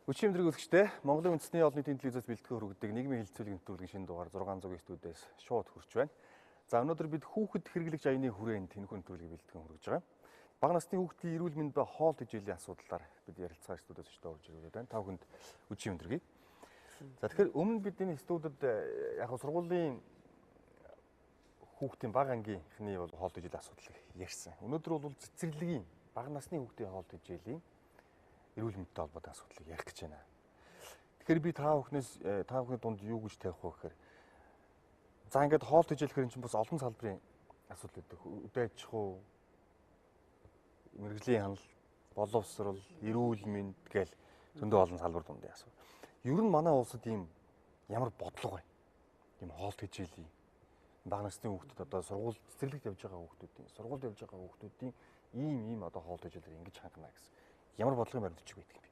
Өчигдөр үзэгчдээ Монголын үндэсний олон нийтийн телевизээс бэлтгэн хүргэдэг нийгмийн хэлэлцүүлэг нэвтрүүлгийн шинэ дугаар 600-ийн студиэс шууд хүрч байна. За өнөөдөр бид хүүхэд хэрэглэгч аяны хүрээнд тэнхүү нэвтрүүлгийг бэлтгэн хүргэж байгаа. Бага насны хүүхдийн эрүүл мэнд ба хоол тэжээлийн асуудлаар бид ярилцахаар студиэс очиж орж ирээд байна. Та бүхэнд өчигдөр. За тэгэхээр өмнө бид энэ студид яг сургуулийн хүүхдийн бага ангийнхны бол хоол тэжээлийн асуудлыг ярьсан. Өнөөдөр бол цэцэрлэгийн бага насны хүүхдийн хоол тэжээлийн эрүүл мэндтэй холбоотой асуудлыг ярих гэж байна. Тэгэхээр би та бүхний дунд юу гэж тавих вэ гэхээр за ингээд хоол тэжээлэхээр энэ чинь бас олон салбарын асуудал үүдэг. Үдэ аж ахуй, мэрэгжлийн хяналт, боловсрол, эрүүл мэнд гээл зөндөө олон салбар дундын асуудал. Ер нь манай улсад ийм ямар бодлого байна? Ийм хоол тэжээлийн бага насны хүүхдэд одоо сургууль цэцэрлэгт явж байгаа хүүхдүүдийн ийм одоо хоол тэжээлээр ингэж хангана гэсэн. Ямар бодлогын баримтчиг байдаг юм бэ?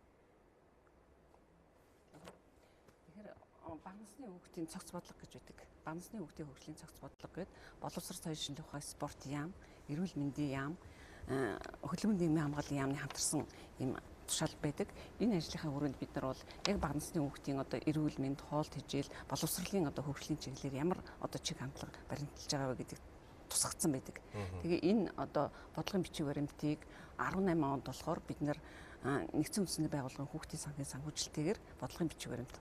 Тэгэхээр бага насны хүүхдийн цогц бодлого гэж байдаг. Бага насны хүүхдийн хөгжлийн цогц бодлого гэдэг боловсрол соёлын шинжилгээ ухаан спорт яам, эрүүл мэндийн яам, хөдөлмөрийн нийгмийн хамгааллын яамны хамтарсан ийм тушаал байдаг. Энэ ажлынхаа хүрээнд бид нар бол яг бага насны хүүхдийн одоо эрүүл мэнд, хоол тэжээл, боловсролын одоо хөгжлийн чиглэлээр ямар одоо чиг хандлага баримталж байгаа вэ гэдэг тусгацсан байдаг. Тэгээ энэ одоо бодлогын бичиг баримтыг 18 онд болохоор бид нэр нэгдсэн үндэсний байгууллагын хүүхдийн санхын санхүүжилтээр бодлогын бичиг баримт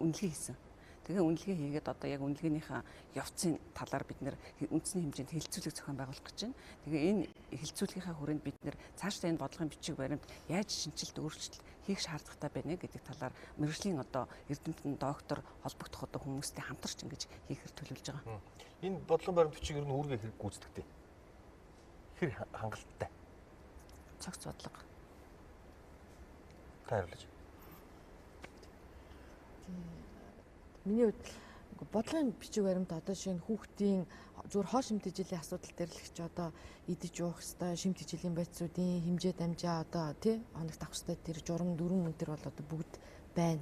үнэлгээ хийсэн. Тэгээ үнэлгээ хийгээд одоо яг үнэлгээнийхээ явцын талаар бид нэр үндэсний хэмжээнд хэлэлцүүлэг зохион байгуулах гэж байна. Тэгээ энэ хэлэлцүүлгийнхаа хүрээнд бид нэр цаашдаа энэ бодлогын бичиг баримт яаж шинжилт өөрчлөлт хийх шаардлагатай байна гэдэг талаар мэргэжлийн одоо эрдэмтэн доктор холбогдох одоо хүмүүстэй хамтарч ингэж хийхээр төлөвлөж байгаа. Энэ бодлогын баримт бичиг ер нь үүргээ хэрэг гүйцэтгэдэг. Хэр хангалттай? Цогц бодлого. Тааруулж. Миний хувьд бодлогын бичиг баримт одоо шинэ хүүхдийн зүгээр хоол шимт тэжээлийн асуудал дээр л ч одоо идэж уух хэвээр шимт тэжээлийн байцуудын хэмжээ дамжаа одоо тий хоногт авах хэвээр тэр журам дөрвөн мөн тэр бол одоо бүгд байна.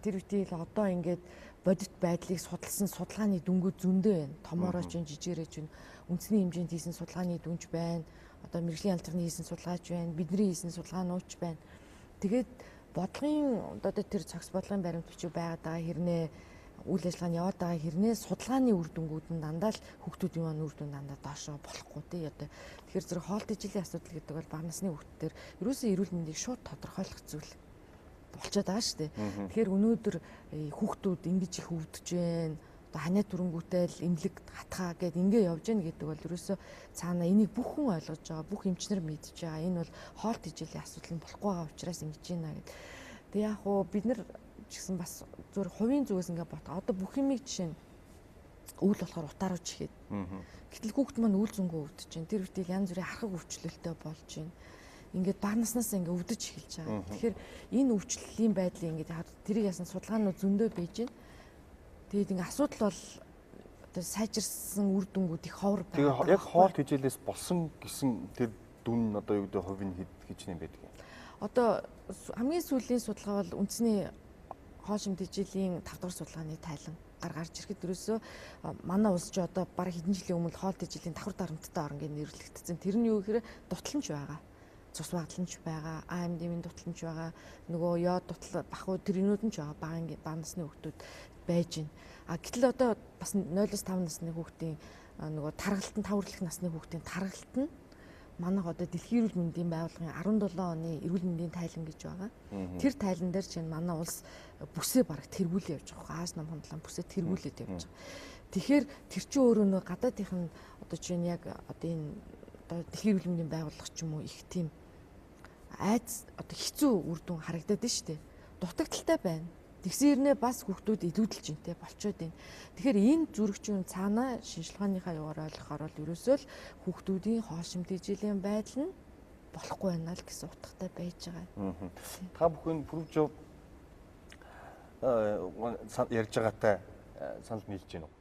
Тэр үеийн одоо ингээд бодит байдлыг судалсан судалгааны дүнгууд зөндөө байна. Томоороо ч жижигэрээ ч үндэсний хэмжээнд хийсэн судалгааны дүнж байна. Одоо мэргэжлийн алдарны хийсэн судалгаач байна. Бидний хийсэн судалгаанууч байна. Тэгээд бодлогын одоо тэр цогц бодлогын баримт бичиг байгаад байгаа хэрнээ үйл ажиллагаа нь яваад байгаа хэрнээ судалгааны үр дүнгууд нь дандаа л хүүхдүүдийн маань үр дүн дандаа доошоо болохгүй тий одоо тэгэхээр зэрэг хоол тэжээлийн асуудал гэдэг бол бага насны хүүхдүүдээр ерөөсөө эрүүл мэндийг шууд тодорхойлох зүйл болчиход байгаа шүү дээ. Тэгэхээр өнөөдөр хүүхдүүд ингэж их өвдөж байна. Одоо ханаа дүрэнгүүтэй л эмнэлэг хатгаа гэд ингэ явж гэнэ гэдэг бол ерөөсөө цаана энийг бүх хүн ойлгож байгаа, бүх эмчнэр мэдж байгаа. Энэ бол хоол тэжээлийн асуудал нь болохгүй байгаа учраас ингэж байна гэд. Тэг яг уу бид нар ч гэсэн бас зөвхөн хувийн зүгээс ингэ бот. Одоо бүх юмыг жишээ нь өвөл болохоор утааруулж ихэд. Гэтэл хүүхд маань үйл зөнгөө өвдөж байна. Тэр үедээ янз бүрийн хархаг өвчлөлттэй болж байна. Ингээд бага наснаас ингээ өвдөж эхэлж байгаа. Тэгэхээр энэ өвчлөлийн байдлыг ингээд тэрийг ясан судалгаанууд зөндөө байж байна. Тэгээд ингээ асуудал бол одоо сайжирсан үр дүнгууд их ховор байгаа. Тэгээд яг хоол тэжээлээс болсон гэсэн тэр дүн одоо юу гэдэг хувийн хийж нэм байдаг юм. Одоо хамгийн сүүлийн судалгаа бол үндэсний хоол шимт тэжээлийн 5 дахь судалгааны тайлан гарч ирэхэд ерөөсөө манай улс ч одоо бараг хэдэн жилийн өмнө хоол тэжээлийн давхар дарамттай орн гэж нэрлэгдсэн. Тэр нь юу гэхээр дутламж байгаа. Цус багтламж байгаа, АМД-ийн дутламж байгаа, нөгөө йод дутлал бахуу тэрнүүд нь ч байгаа бага насны хүүхдүүд байж байна. Гэтэл одоо бас 0-5 насны хүүхдийн нөгөө таргалтын 5 хүртэлх насны хүүхдийн таргалт нь манайх одоо Дэлхийн эрүүл мэндийн байгууллагын 17 оны эрүүл мэндийн тайлан гэж байгаа. Тэр тайлан дээр чинь манай улс бүсээ бараг тэргүүлээ явж байгаа. Аз нам хондлон бүсээ тэргүүлээд явж байгаа. Тэгэхээр тэр чинь өөрөө нөгөө гадаадынх нь одоо чинь яг одоо энэ одоо Дэлхийн эрүүл мэндийн байгууллага ч юм уу их тийм айц одоо хэцүү үр дүн харагдаад байна шүү дээ. Дутагдaltaй байна. Тэгсэн хэрнээ бас хүүхдүүд илүүдэлж интэй болчоод байна. Тэгэхээр энэ зүрхчүүн цаана шинжилгээнийхаа яваар ойлгохоор бол ерөөсөө л хүүхдүүдийн хоол шимт тэжээлийн байдал нь болохгүй байна л гэсэн утгатай байж байгаа. Та бүхэн пүрвж ярьж байгаатай санал нийлж байна уу?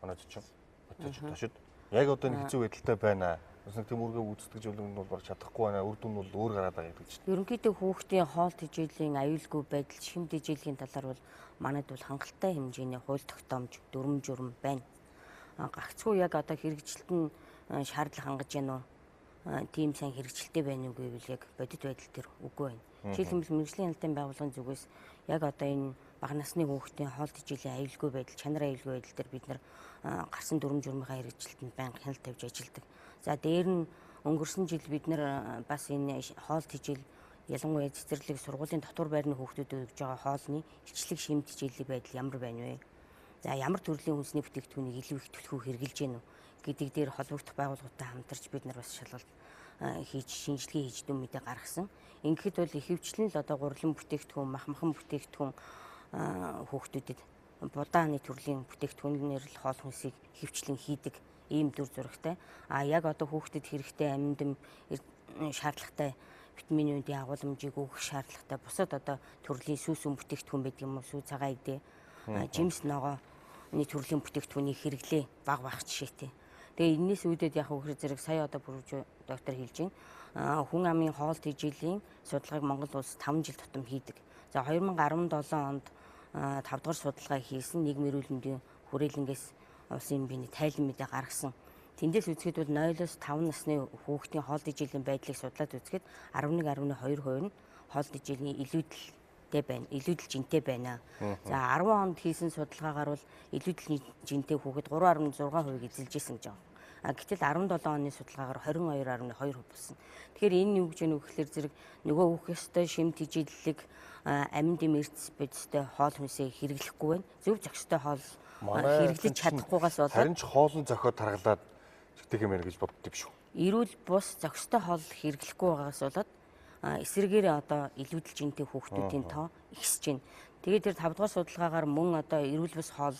Манай ч очиж яг одоо нэг хэцүү байдалтай байна. Бас нэг төмөргөө үүсдэг зөвлөмж бол барч чадахгүй байна. Үр дүн бол өөр гараад байгаа гэдэг чинь. Ерөнхийдөө хүүхдийн хоол тэжээлийн аюулгүй байдал, шим тэжээлийн талаар бол манайд бол хангалттай хэмжээний хууль тогтоомж, дүрм журм байна. Гагцхүү яг одоо хэрэгжилт нь шаардлага хангаж байна уу? Тийм сайн хэрэгжилттэй байна уу гэвэл яг бодит байдал төр үгүй байна. Жишээлбэл мэрэгжлийн хяналтын байгууллагын зүгээс яг одоо энэ бага насны хүүхдийн хоол тэжээлийн аюулгүй байдал, чанар аюулгүй байдал дээр бид нар гарсан дүрм журмынхаа хэрэгжилтэнд байнга хяналт тавьж ажилладаг. За дээр нь өнгөрсөн жил бид нар бас энэ хоол тэжээл ялангуяа цэцэрлэг сургуулийн дотор байрны хүүхдүүдэд өгж байгаа хоолны илчлэг шим тэжээлийн байдал ямар байна вэ? За ямар төрлийн хүнсний бүтээгдэхүүнийг илүү их төлөхөөр хэрэгжилж гэнэ үү гэдэг дээр холбогдох байгууллагатай хамтарч бид нар бас шалгалт хийж шинжилгээ хийж дүн мэдээ гаргасан. Ингээд бол ихэвчлэн л одоо гурлан бүтээгдэхүүн, махмахан бүтээгдэхүүн хүүхдүүдэд будааны төрлийн бүтээгдэхүүнээр л хоол хүнсийг ихэвчлэн хийдэг ийм дүр зурагтай. Яг одоо хүүхдэд хэрэгтэй аминдим шаардлагатай витаминуудын агуулмжийг өгөх шаардлагатай бусад одоо төрлийн сүс үн бүтээгдэхүүн байдаг юм уу, сүү цагаан идэ, жимс ногооны төрлийн бүтээгдэхүүнийг хэрэглээ бага жишээтэй. Тэгээ энэс үүдээд яг хөхөр зэрэг сая одоо бүрж доктор хэлж байна. Хүн амын хоол тэжээлийн судалгааг Монгол улс 5 жил тутам хийдэг. За 2017 онд 5 дахь судалгаа хийсэн нийгмийн эрүүл мэндийн хүрээлэнгээс улсын биений тайлан мэдээ гаргасан. Тэндээс үзэхэд бол 0-5 насны хүүхдийн хоол тэжээлийн байдлыг судлаад үзэхэд 11.2% нь хоол тэжээлийн илүүдэлтэй байна. Илүүдэл жинтэй байна. За 10 онд хийсэн судалгаагаар бол илүүдэл жинтэй хүүхэд 3.6% эзэлжсэн гэж байна. Гэтэл 17 оны судалгаагаар 22.2% болсон. Тэгэхээр энэ юу гэж юу гэхээр зэрэг нөгөө хүүхдэстэй шим тэжээллэг амин дэм эрдэс бодистой хоол хүнсээ хэрэглэхгүй байна. Зөв зохистой хоол хэрэглэж чадахгүйгаас болоод харин ч хоолн зохиод таргалаад тэгдэг юм байна гэж боддог шүү. Эрүүл бус зохистой хоол хэрэглэхгүй байгаас болоод эсрэгээр одоо илүүдэл жинтэй хүүхдүүдийн тоо ихсэж байна. Тэгээд тэр 5 дугаар судалгаагаар мөн одоо эрүүл бус хоол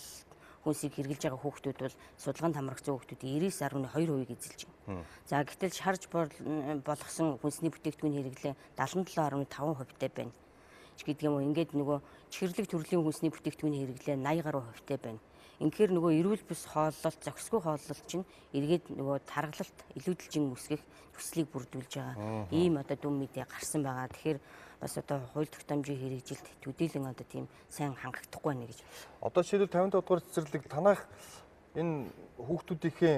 хүнсийг хэрэглэж байгаа хүүхдүүд бол судалгаанд хамрагдсан хүүхдүүдийн 99.2% эзэлж байна. За гэтэл шарж болгосон хүнсний бүтээгдэхүүн хэрэглээ 77.5%тай байна. Гэдэг юм уу, ингээд нөгөө чихэрлэг төрлийн хүнсний бүтээгдэхүүний хэрэглээ 80% байна. Инхээр нөгөө эрүүл бус хооллолт, зохисгүй хооллолт чинь эргээд нөгөө таргалалт, илүүдэлжин үсгэх төслийг бүрдүүлж байгаа. Ийм одоо дүн мэдээ гарсан байгаа. Тэгэхээр бас одоо хууль тогтоомжийн хэрэгжилт төдийлөн одоо тийм сайн хангагдахгүй байна гэж. Одоо жишээлбэл 55 дугаар цэцэрлэг танах энэ хүүхдүүдийнхээ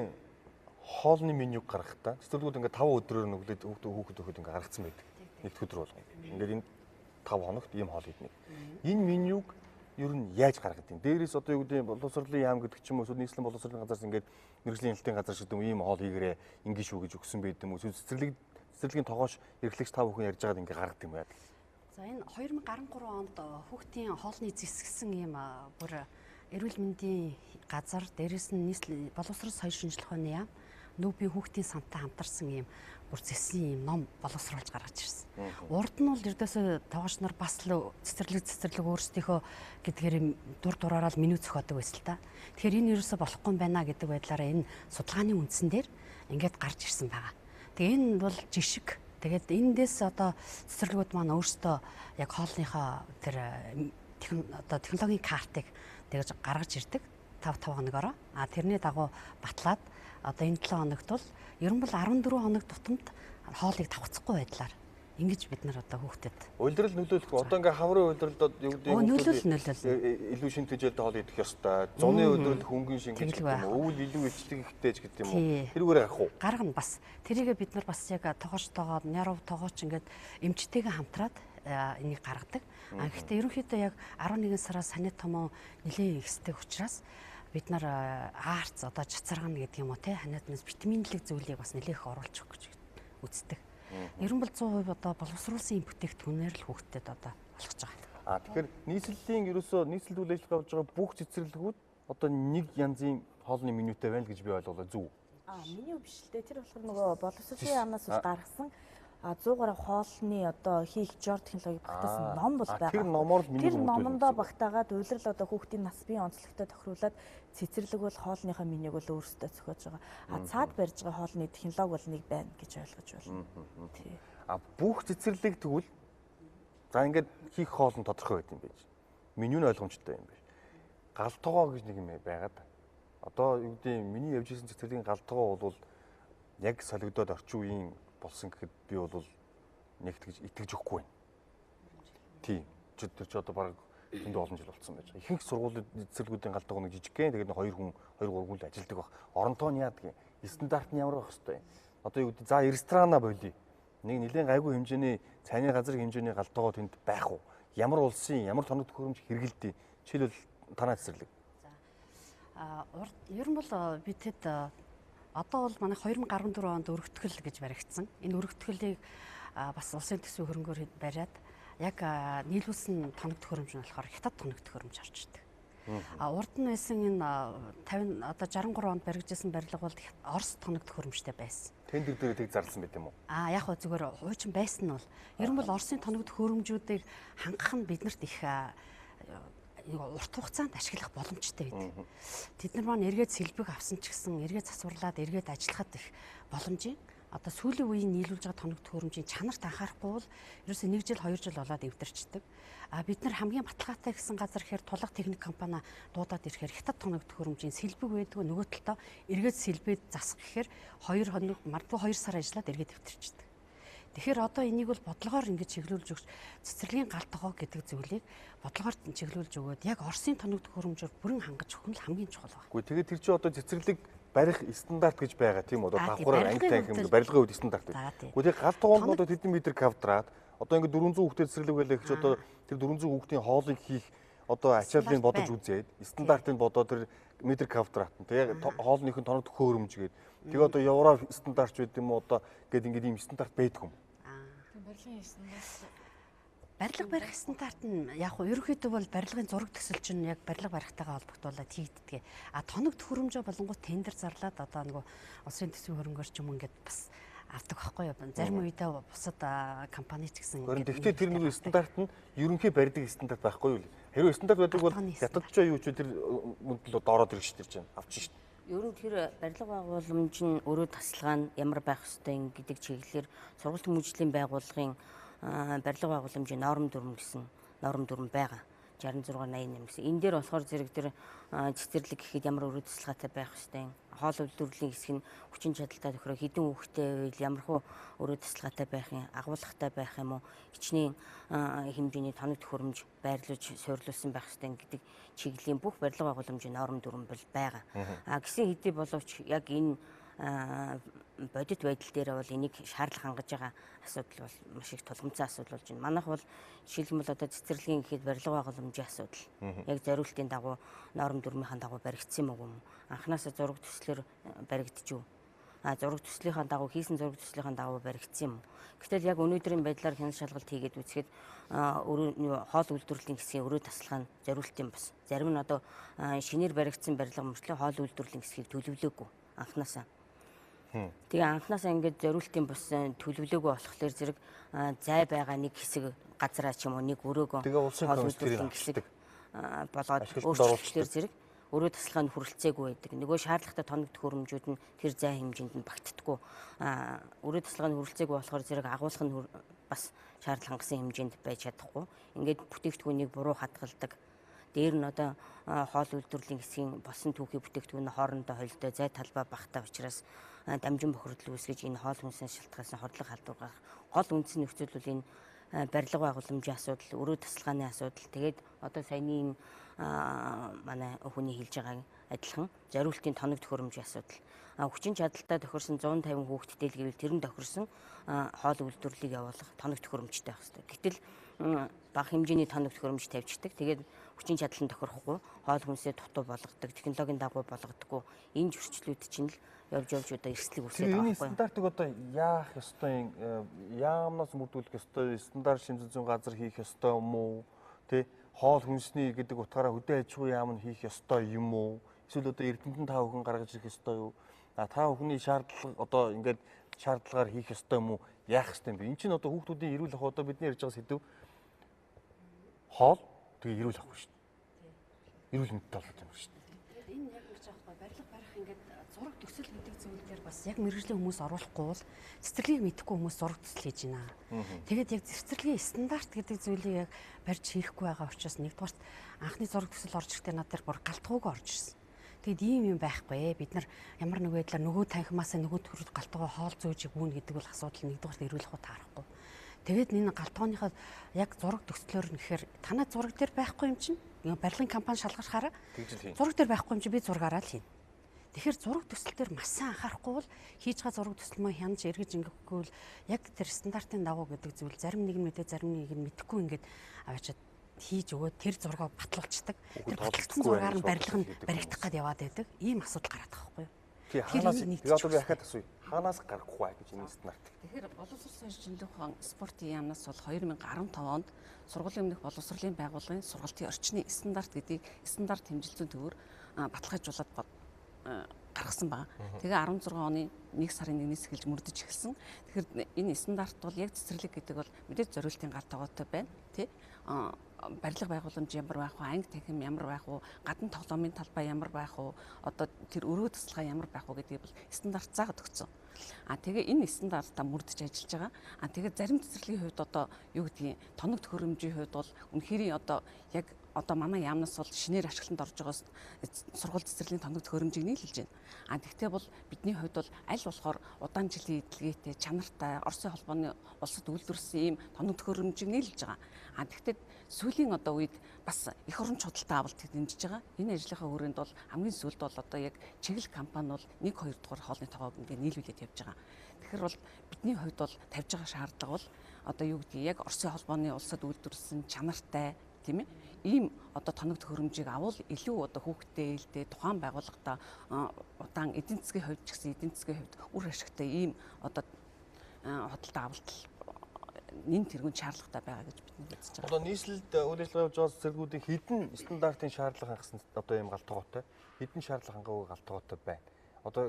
хоолны менюг гаргахтаа цэцэрлэгүүд ингээд 5 өдрөөр нүглээд хүүхэд өгөхөд ингээд гаргацсан байдаг. Нэгд өдөр болгоо. Ингээд энэ 5 хоногт ийм хоол идэх. Энэ менюг ер нь яаж гаргад юм? Дээрээс одоо юу гэдэг боловсролын яам гэдэг ч юм уу, нийслэн боловсролын газраас ингээд мэрэгжлийн хяналтын газар шиг ийм хоол хийгэрээ ингэ шүү гэж өгсөн байд юм уу? Цэцэрлэгийн тогоош эрхлэгч та бүхэн ярьж байгаад ингээд гаргад юм байд. За энэ 2013 онд хүүхдийн хоолны зэвсгсэн ийм бүр эрүүл мэндийн газар дээрээс нь нийслэл боловсрол соёл шинжилгээ ухааны яам нүүбийн хүүхдийн сантай хамтарсан ийм бүр зэсийн ийм ном боловсруулж гаргаж ирсэн. Урд нь бол ердөөсөө тогооч нар бас л цэцэрлэг өөрсдийнхөө гэдгээр дур дураараа меню зохиодог байсан л та. Тэгэхээр энэ ерөөсөө болохгүй байна гэдэг байдлаараа энэ судалгааны үндсэн дээр ингээд гарч ирсэн байгаа. Тэгээ энэ бол жишг. Тэгээд эндээс одоо цэцэрлэгүүд маань өөрсдөө яг хоолныхоо тэр одоо технологийн картыг тэгж гаргаж ирдэг 5 хоногоор. Тэрний дагуу батлаад одоо энэ 7 хоногт бол ер нь бол 14 хоног тутамд хоолыг тавцахгүй байдлаар ингэж бид нар одоо хүүхдэд Уйлдрал нөлөөлөх. Одоо ингээ хаврын уйлдралд юу гэдэг илүү шин тэжээлтэй хоол идэх ёстой. Зуны уйлдрал хөнгөн шингэж гэдэг юм. Өвөл илүү ичдэг ихтэй ч гэдэг юм уу. Тэрүүгээр гарах уу? Гаргана бас. Тэрийгээ бид нар бас яг тогоочтойгоо няруу тогооч ингээд эмчтэйгээ хамтраад энийг гаргадаг. Гэхдээ ерөнхийдөө яг 11 сараас саний томоо нэлээд ихсдэг учраас бид нар аарц одоо чацаргана гэдэг юм уу те ханиаднаас витаминлэг зүйлийг бас нэлээд их оруулж өгөх гэж үздэг. Ер нь бол 100% одоо боловсруулсан бүтээгдэхүүнээр л хүүхдэд одоо болгож байгаа. Тэгэхээр нийслэлийн ерөөсөө нийслэл үйл ажиллагаа болж байгаа бүх цэцэрлэгүүд одоо нэг янзын хоолны менютэй байна л гэж би ойлголоо зөв. Меню биш л дээ. Тэр болохоор нөгөө боловсруулалтын яамнаас бол гаргасан 100 гаруй хоолны одоо хийх жор технологи багтаасан ном бол байгаа. Тэр номоор л меню тэр номондоо багтаагаад уйлрал одоо хүүхдийн нас биеийн онцлогтой тохируулаад цэцэрлэг бол хоолныхаа менюг бол өөрсдөө зохиож байгаа. Цаад барьж байгаа хоолны технологи бол нэг байна гэж ойлгож байна. Тий. Бүх цэцэрлэг тэгвэл за ингээд хийх хоол нь тодорхой байт юм байж. Меню нь ойлгомжтой юм байна. Галтгоо гэж нэг юм байгаад. Одоо юу гэдэг миний явж исэн цэцэрлэгийн галтгоо бол яг солигдоод орчин үеийн болсон гэхэд би бол нэгт гэж итгэж өгөхгүй байна. Тийм. Тэр ч одоо баг энд олон жил болсон байж байгаа. Ихэнх сургуулийн цэцэрлэгүүдийн галтгоо нэг жижигхэн тэгээд 2 хүн 2 3 хүн л ажилдаг баг. Оронтоо нь яадаг юм. Стандарт нь ямар байх хэвтэй. Одоо юу гэдэг за ресторана болий. нэг нэлийн гайгүй хэмжээний цайны газрын хэмжээний галтгоо тэнд байх уу? Ямар улсын ямар тоног төхөөрөмж хэрэгэлдэг? Жишээлбэл танай цэцэрлэг. Ер нь бол бидэд одоо бол манай 2014 онд өргөтгөл гэж баригдсан. Энэ өргөтгөлийг бас улсын төсвийн хөрөнгөөр бариад яг нийлүүлсэн тоног төхөөрөмж нь болохоор хятад тоног төхөөрөмж орж ирдэг. Урд нь байсан энэ 50 одоо 63 онд баригдсан барилга бол Орос тоног төхөөрөмжтэй байсан. Тендер дээр тийг зарласан байт юм уу? Яг хөө зүгээр хуучин байсан нь бол ер нь бол Оросын тоног төхөөрөмжүүдийг хангах нь биднэрт их урт хугацаанд ашиглах боломжтой байдаг. Тэд нар маань эргээд сэлбэг авсан ч гэсэн эргээд засварлаад эргээд ажиллахад их боломжийн одоо сүүлийн үеийн нийлүүлж байгаа тоног төхөөрөмжийн чанарт анхаарахгүй бол ерөөсөө 1 жил 2 жил болоод эвдэрчдэг. Бид нар хамгийн баталгаатай гэсэн газар ихээр тулах техник компани дуудаад ирэхээр хятад тоног төхөөрөмжийн сэлбэг байдаг нөгөө талдаа эргээд сэлбэд засах гэхээр 2 хоног мартгүй 2 сар ажиллаад эргээд эвдэрчдэг. Тэгэхээр одоо энийг бол бодлогоор ингэж чиглүүлж өгч цэцэрлэгийн гал тогоо гэдэг зүйлийг бодлогоор чиглүүлж өгөөд яг Оросын тоног төхөөрөмжөөр бүрэн хангаж өгөх нь хамгийн чухал байна. Гэхдээ тэгээд тэр чинь одоо цэцэрлэг барих стандарт гэж байгаа тийм үү? Одоо давхраар ангитай юм барилгын үед стандарт байдаг. Гэхдээ гал тогоон одоо тэдэн метр квадрат одоо ингээд 400 хүүхдэд цэцэрлэг байлаа гэж одоо тэр 400 хүүхдийн хоолыг хийх одоо ачааллыг бодож үзээд стандартыг бодоод тэр метр квадрат нь тэгээ хоолныхын тоног төхөөрөмж гээд тэгээ одоо Европ стандарт ч байд юм уу одоо гээд ингээд ийм стандарт байдаг юм. Барилгын стандарт барилга барих стандарт нь яг хөө ерөнхийдөө бол барилгын зураг төсөл чинь яг барилга барихтайгаа холбогдуулаад хийгддэг. Тоног төхөөрөмжөө болонгууд тендер зарлаад одоо нөгөө улсын төсвийн хөрөнгөөр ч юм ингээд бас авдаг байхгүй юу? Зарим үедээ бусад компани ч гэсэн. Гэхдээ тэр нэг стандарт нь ерөнхий барьдаг стандарт байхгүй юу? Хэрвээ стандарт байдаг бол ятадчаа юу ч тэр мөнгө доороод ирж штирж байна. Авчих штт. Ер нь тэр барилга байгууламж нь өөрөө тасалгаа нь ямар байх ёстой гэдэг чиглэлээр сургалт хүмүүжлийн байгууллагын барилга байгууламжийн норм дүрм гэсэн норм дүрм байгаа. 6688 гэсэн. Энэ дээр болохоор зэрэг тэр цэцэрлэг гэхэд ямар өрөө тасалгаатай байх ёстой. Хоол үйлдвэрлэлийн хэсэг нь хүчин чадалтай тохироо хэдэн хүүхэдтэй байвал ямархуу өрөө тасалгаатай байх юм, агуулгатай байх юм уу? Хичнээн хэмжээний тоног төхөөрөмж байрлуулж суйрлуулсан байх ёстой гэдэг чиглэлийн бүх барилга байгууламжийн норм дүрм бол байгаа. Гэсэн хэдий боловч яг энэ бодит байдал дээр бол энийг шаардлага хангаж байгаа асуудал бол маш их тулгымцсан асуудал болж байна. Манайх бол жишээлбэл одоо цэцэрлэгийн гэхэд барилга байгууламжийн асуудал. Яг зориултын дагуу норм дүрмийн дагуу баригдсан юм уу? Анхнаасаа зураг төслөөр баригдчихв. Зураг төслийнхаа дагуу хийсэн зураг төслийнхаа дагуу баригдсан юм. Гэтэл яг өнөөдрийн байдлаар хяналт шалгалт хийгээд үзэхэд хоол үйлдвэрлэлийн хэсгийн өрөө тасалгаа нь зориултын бас. Зарим нь одоо шинээр баригдсан барилга мөртлөө хоол үйлдвэрлэлийн хэсгийг төлөвлөөгүй анхнаасаа. Тэгээ анхнаасаа ингээд зориултын бас төлөвлөөгүй болохоор зэрэг зай байгаа нэг хэсэг газараа ч юм уу нэг өрөөгөө хоол үйлдвэрлэлийн хэсэг болоод өөрчлөлтөөр зэрэг өрөө тасалгаа нь хүрэлцээгүй байдаг. Нөгөө шаардлагатай тоног төхөөрөмжүүд нь тэр зай хэмжээнд нь багтдаггүй. Өрөө тасалгаа нь хүрэлцээгүй болохоор зэрэг агуулгах нь бас шаардлага хангасан хэмжээнд байж чадахгүй. Ингээд бүтээгдэхүүнийг буруу хадгалдаг. Дээр нь одоо хоол үйлдвэрлэлийн хэсгийн болсон түүхий бүтээгдэхүүн хоорондоо холилдоо зай талбай багтаа учраас дамжин бохирдол үүсгэж энэ хоол хүнсний шалтгаанаас хорлох халдвар гарах. Гол үндсэн нөхцөл бол энэ барилга байгууламжийн асуудал, өрөө тасалгааны асуудал. Тэгээд одоо саяны манай хүний хэлж байгааг адилхан зориултын тоног төхөөрөмжийн асуудал. Хүчин чадалтай тохирсон 150 хүүхэдтэй л гэвэл тэр нь тохирсон хоол үйлдвэрлэлийг явуулах тоног төхөөрөмжтэй байх хэрэгтэй. Гэтэл бага хэмжээний тоног төхөөрөмж тавьчихдаг. Тэгээд хүчин чадал нь тохирохгүй, хоол хүнсээ дутуу болгодог, технологийн дагуу болгодоггүй. Энэ зөрчлүүд чинь л явж одоо эрсдлийг үүсгэж байгаа байхгүй. Энэ стандартыг одоо яах ёстой юм? Яамнаас мөрдүүлэх ёстой? Стандарт шинжилгээ зүйн газар хийх ёстой юм уу? Тэ хоол хүнсний гэдэг утгаараа хөдөө аж ахуйн яам нь хийх ёстой юм уу? Эсвэл одоо Эрдэнэтэн та бүхэн гаргаж ирэх ёстой юу? Та бүхний шаардлага одоо ингээд шаардлагаар хийх ёстой юм уу? Яах ёстой юм бэ? Энд чинь одоо хүүхдүүдийн эрүүл ах одоо бидний ярьж байгаа сэдв хоол тэгээ эрүүл ахгүй шүү дээ. Эрүүл мэндэд толгой юм шүү дээ. Энэ яг гэж аахгүй барилга барих ингээд зураг төсөл гэдэг зүйл дээр бас яг мэргэжлийн хүмүүс оруулахгүй бол цэцэрлэгийг мэдэхгүй хүмүүс зураг төсөл хийж байна. Тэгээд яг цэцэрлэгийн стандарт гэдэг зүйлийг яг барьж хийхгүй байгаа учраас нэгдүгээр анхны зураг төсөл орж ирэхдээ над дээр бүр галтгууг орж ирсэн. Тэгэд ийм юм байхгүй. Бид нар ямар нэг байдлаар нөгөө танхимаасаа нөгөө төрөд галтгоо хоол зөөж өгнө гэдэг бол асуудал нэгдүгээр эрүүл ахуй таарахгүй. Тэгээд энэ галтгооныхоо яг зураг төслөөр нэхэр танаа зураг дээр байхгүй юм чинь барилгын компани шалгахаараа зураг дээр байхгүй юм чинь би зургаараа л хийнэ. Тэгэхээр зураг төсөл дээр маш сайн анхаарахгүй бол хийж байгаа зураг төсөл мөн хянаж эргэж ингэхгүй бол яг тэр стандартын дагуу гэдэг зүйл зарим нэг нь мэдээ зарим нэг нь мэдэхгүй ингээд аваачаад хийж өгөөд тэр зургаа батлуулцдаг. Тэр батлагдсан зургаар нь баригдах гээд яваад байдаг. Ийм асуудал гараад байгаа байхгүй юу? Тэгээ хаанаас одоо би ахаад асууя. Хаанаас гарах вэ гэж энэ стандарт. Тэгэхээр боловсрол соёлын ухаан спортын яамнаас бол 2015 онд сургуулийн өмнөх боловсролын байгууллагын сургалтын орчны стандарт гэдгийг стандарт хэмжилтийн төвөөр баталгаажуулаад гаргасан байна. Тэгээ 16 оны 1 сарын 1-ээс эхэлж мөрдөж эхэлсэн. Тэгэхээр энэ стандарт бол яг цэцэрлэг гэдэг бол мэдээж зориултын гар тогоотой байна. Тэ? Барилга байгууламж ямар байх вэ, анги танхим ямар байх вэ, гадна тоглоомын талбай ямар байх вэ, одоо тэр өрөө тасалгаа ямар байх вэ гэдгийг бол стандарт заагаад өгсөн. Тэгээ энэ стандартаа мөрдөж ажиллаж байгаа. Тэгээ зарим цэцэрлэгийн хувьд одоо юу гэдгийг тоног төхөөрөмжийн хувьд бол үнэхээр одоо манай яамнаас бол шинээр ашиглалтанд орж байгаа сургууль цэцэрлэгийн тоног төхөөрөмжийг нийлүүлж байна. Гэхдээ бол бидний хувьд бол аль болохоор удаан жилийн эдлгээтэй, чанартай, Оросын холбооны улсад үйлдвэрсэн ийм тоног төхөөрөмжийг нийлүүлж байгаа. Гэхдээ сүүлийн одоо үед бас их оронч худалдаа авалт дэмжиж байгаа. Энэ ажлынхаа хүрээнд бол хамгийн сүүлд бол одоо яг чиглэл компани бол 1-2 дугаар хоолны тоогоог ингээ нийлүүлээд явж байгаа. Тэгэхээр бол бидний хувьд бол тавьж байгаа шаардлага бол одоо юу гэдгийг яг Оросын холбооны улсад үйлдвэрсэн чанартай тийм ээ ийм одоо тоног төхөөрөмжийг авал илүү одоо хүүхдтэй ээлтэй тухайн байгууллагата удаан эдийн засгийн хувьд ч гэсэн эдийн засгийн хувьд үр ашигтай ийм одоо худалдаа авалт нэн тэргүүн шаардлагатай байгаа гэж бид үзэж байгаа. Одоо нийслэлд үйл ажиллагаа явуулж байгаа цэцэрлэгүүдийн хэдэн стандартын шаардлага хангасан одоо ийм гал тогоотой, хэдэн шаардлага хангаагүй гал тогоотой байна. Одоо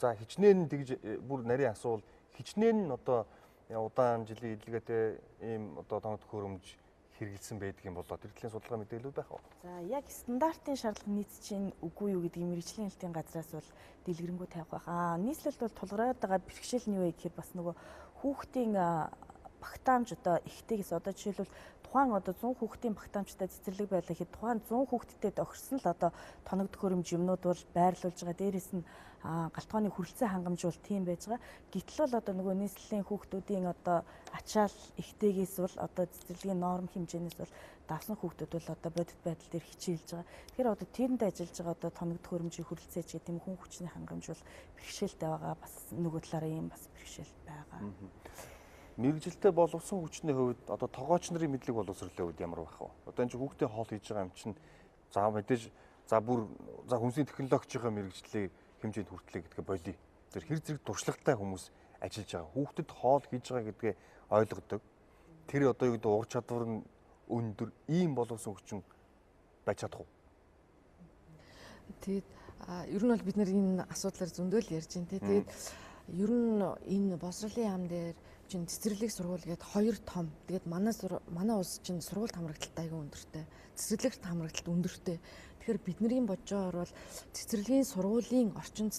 за хичнээн тэгж бүр нарийн асуул хичнээн нь одоо удаан жилийн эдлгээтэй ийм одоо тоног төхөөрөмж хэрэгжилсэн байдаг юм болоо тэр төрлийн судалгаа мэдээлүүд байх уу? За яг стандартын шаардлага нийцчин үгүй юу гэдгийг мэрэгжлийн хэлтийн газраас бол дэлгэрэнгүй тавих байх. Нийслэлд бол тулгараад байгаа бэрхшээл нь юу вэ гэхээр бас нөгөө хүүхдийн багтаамж одоо ихтэйгээс одоо жишээлбэл тухайн одоо 100 хүүхдийн багтаамжтай цэцэрлэг байлаа гэхэд тухайн 100 хүүхдтэй тохирсон л одоо тоног төхөөрөмж юмнууд бол байрлуулж байгаа. Дээрээс нь галтгооны хүрэлцээ хангамж бол тийм байж байгаа. Гэтэл бол одоо нөгөө нийслэлийн хүүхдүүдийн одоо ачаал ихтэйгээс бол одоо цэцэрлэгийн норм хэмжээнээс бол давсан хүүхдүүд бол одоо бодит байдал дээр хичээлж байгаа. Тэгэхээр одоо тэрэнд ажиллаж байгаа одоо тоног төхөөрөмжийн хүрэлцээ ч гэдэг юм хүн хүчний хангамж бол бэрхшээлтэй байгаа. Бас нөгөө талаараа ийм бас бэрхшээл байгаа. Мэргэжилтэй боловсон хүчний хувьд одоо тогооч нарын мэдлэг боловсролын хувьд ямар байх вэ? Одоо энэ хүүхдээ хоол хийж байгаа юм чинь за мэдээж хүнсний технологичийн мэргэжлийн хэмжээнд хүртлээ гэдгээ болиё. Тэр хэр зэрэг туршлагатай хүмүүс ажиллаж байгаа. Хүүхдэд хоол хийж байгаа гэдгээ ойлгодог. Тэр одоо юу гэдэг ур чадвар нь өндөр ийм боловсон хүчин байж чадах уу? Тэгээд ер нь бол бид нар энэ асуудлаар зөндөл ярьж байна тий. Тэгээд ер нь энэ боловсролын яам дээр чин цэцэрлэг сургууль гээд хоёр том. Тэгээд манай улс чин сургууль хамрагталтай айгүй өндөртэй. Цэцэрлэгт хамрагталт өндөртэй. Тэгэхээр бидний бодожоор бол цэцэрлэгийн сургуулийн орчинд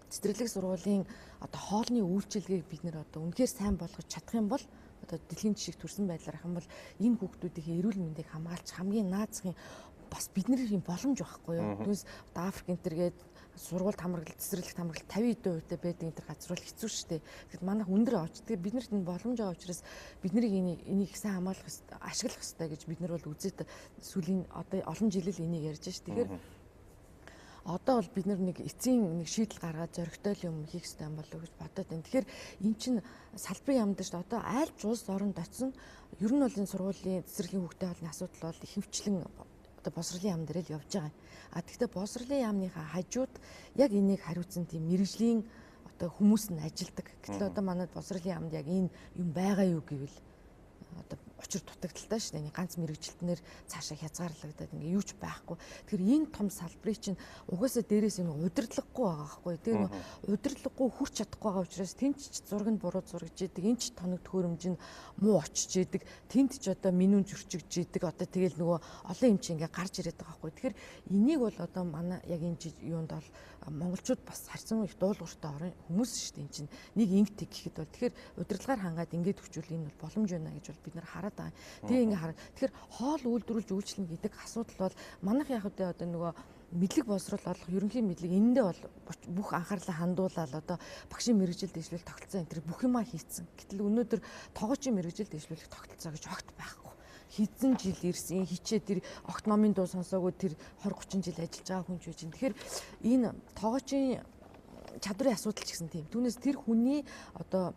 цэцэрлэг сургуулийн одоо хоолны үйлчилгээг бид нэр одоо үнэхээр сайн болгож чадах юм бол одоо дэлхийн жишг төрсэн байдлаар ах юм бол энэ хүүхдүүдийн эрүүл мэндийг хамгаалж хамгийн наазахын бас бидний юм боломж байхгүй юу. Түүнээс одоо Африк энтергээд сургуульд хамрагт цэцэрлэгт хамрагт 50% хувьтай байдаг энэ төр газар бол хэцүү шүү дээ. Тэгэхээр манайх өндөр авч. Тэгэхээр бид нарт энэ боломж байгаа учраас бид нарыг энийг сайн хамгаалах ашиглах хэрэгтэй гэж бид нар бол үзээд сүүлийн одоо олон жил л энийг ярьж ш. Тэгэхээр одоо бол бид нар нэг эцсийн нэг шийдэл гаргаад зөрөгтэй юм хийх хэрэгтэй юм болов уу гэж бодоод байна. Тэгэхээр эн чинь салбарын яамд шүү дээ. Одоо аль ч улс оронд очисон ер нь бол энэ сургуулийн цэцэрлэгийн хүүхдэд хоолны асуудал бол ихэвчлэн одоо боловсролын яам дээр л явж байгаа. Тэгэхдээ боловсролын яамныхаа хажууд яг энийг хариуцсан тийм мэрэгжлийн одоо хүмүүс нь ажилдаг. Гэтэл одоо манай боловсролын яамд яг энэ юм байгаа юу гэвэл одоо учир дутагдaltaй шүү дээ. Ганц мэрэгжилтнэр цаашаа хязгаарлагдаад ингээ юу ч байхгүй. Тэгэхээр энэ том салбарыг чинь угаасаа дээрээс ингээ удирдлаггүй байгаа байхгүй. Тэр удирдлаггүй хүрч чадахгүй байгаа учраас тэнч зураг нь буруу зурагж идэг, энэ ч тоног төхөөрөмж нь муу очиж идэг, тэнд ч одоо минүн зөрчигж идэг. Одоо тэгэл нөгөө олон юм чи ингээ гарч ирээд байгаа байхгүй. Тэгэхээр энийг бол одоо манай яг энэ юунд бол монголчууд бас харьцан их дуулууртай орон хүмүүс шүү дээ. Энэ чинь нэг инкт гэхэд бол тэгэхээр удирдлагаар хангаад ингээд өчүүл энэ бол боломж байна гэж бол бид нар хараад байгаа. Тэгээ ингээ хараа. Тэгэхээр хоол үйлдвэрлэж үйлчлэнэ гэдэг асуудал бол манайх яг одоо нөгөө мэдлэг боловсрол олох ерөнхий мэдлэг энэндээ бол бүх анхаарлаа хандуулаад одоо багшийн мэрэгжил дэвшлэл тогтолцоо энэ төр бүх юмаа хийцэн. Гэтэл өнөөдөр тоогоочийн мэрэгжил дэвшлүүлэх тогтолцоо гэж огт байхгүй. хэдэн жил ирсэн хичээ тэр огт номын дуу сонсоогүй тэр 20 30 жил ажиллаж байгаа хүн ч байж байна. Тэгэхээр энэ тоогоочийн чадрын асуудал ч гэсэн тийм. Түүнээс тэр хүний одоо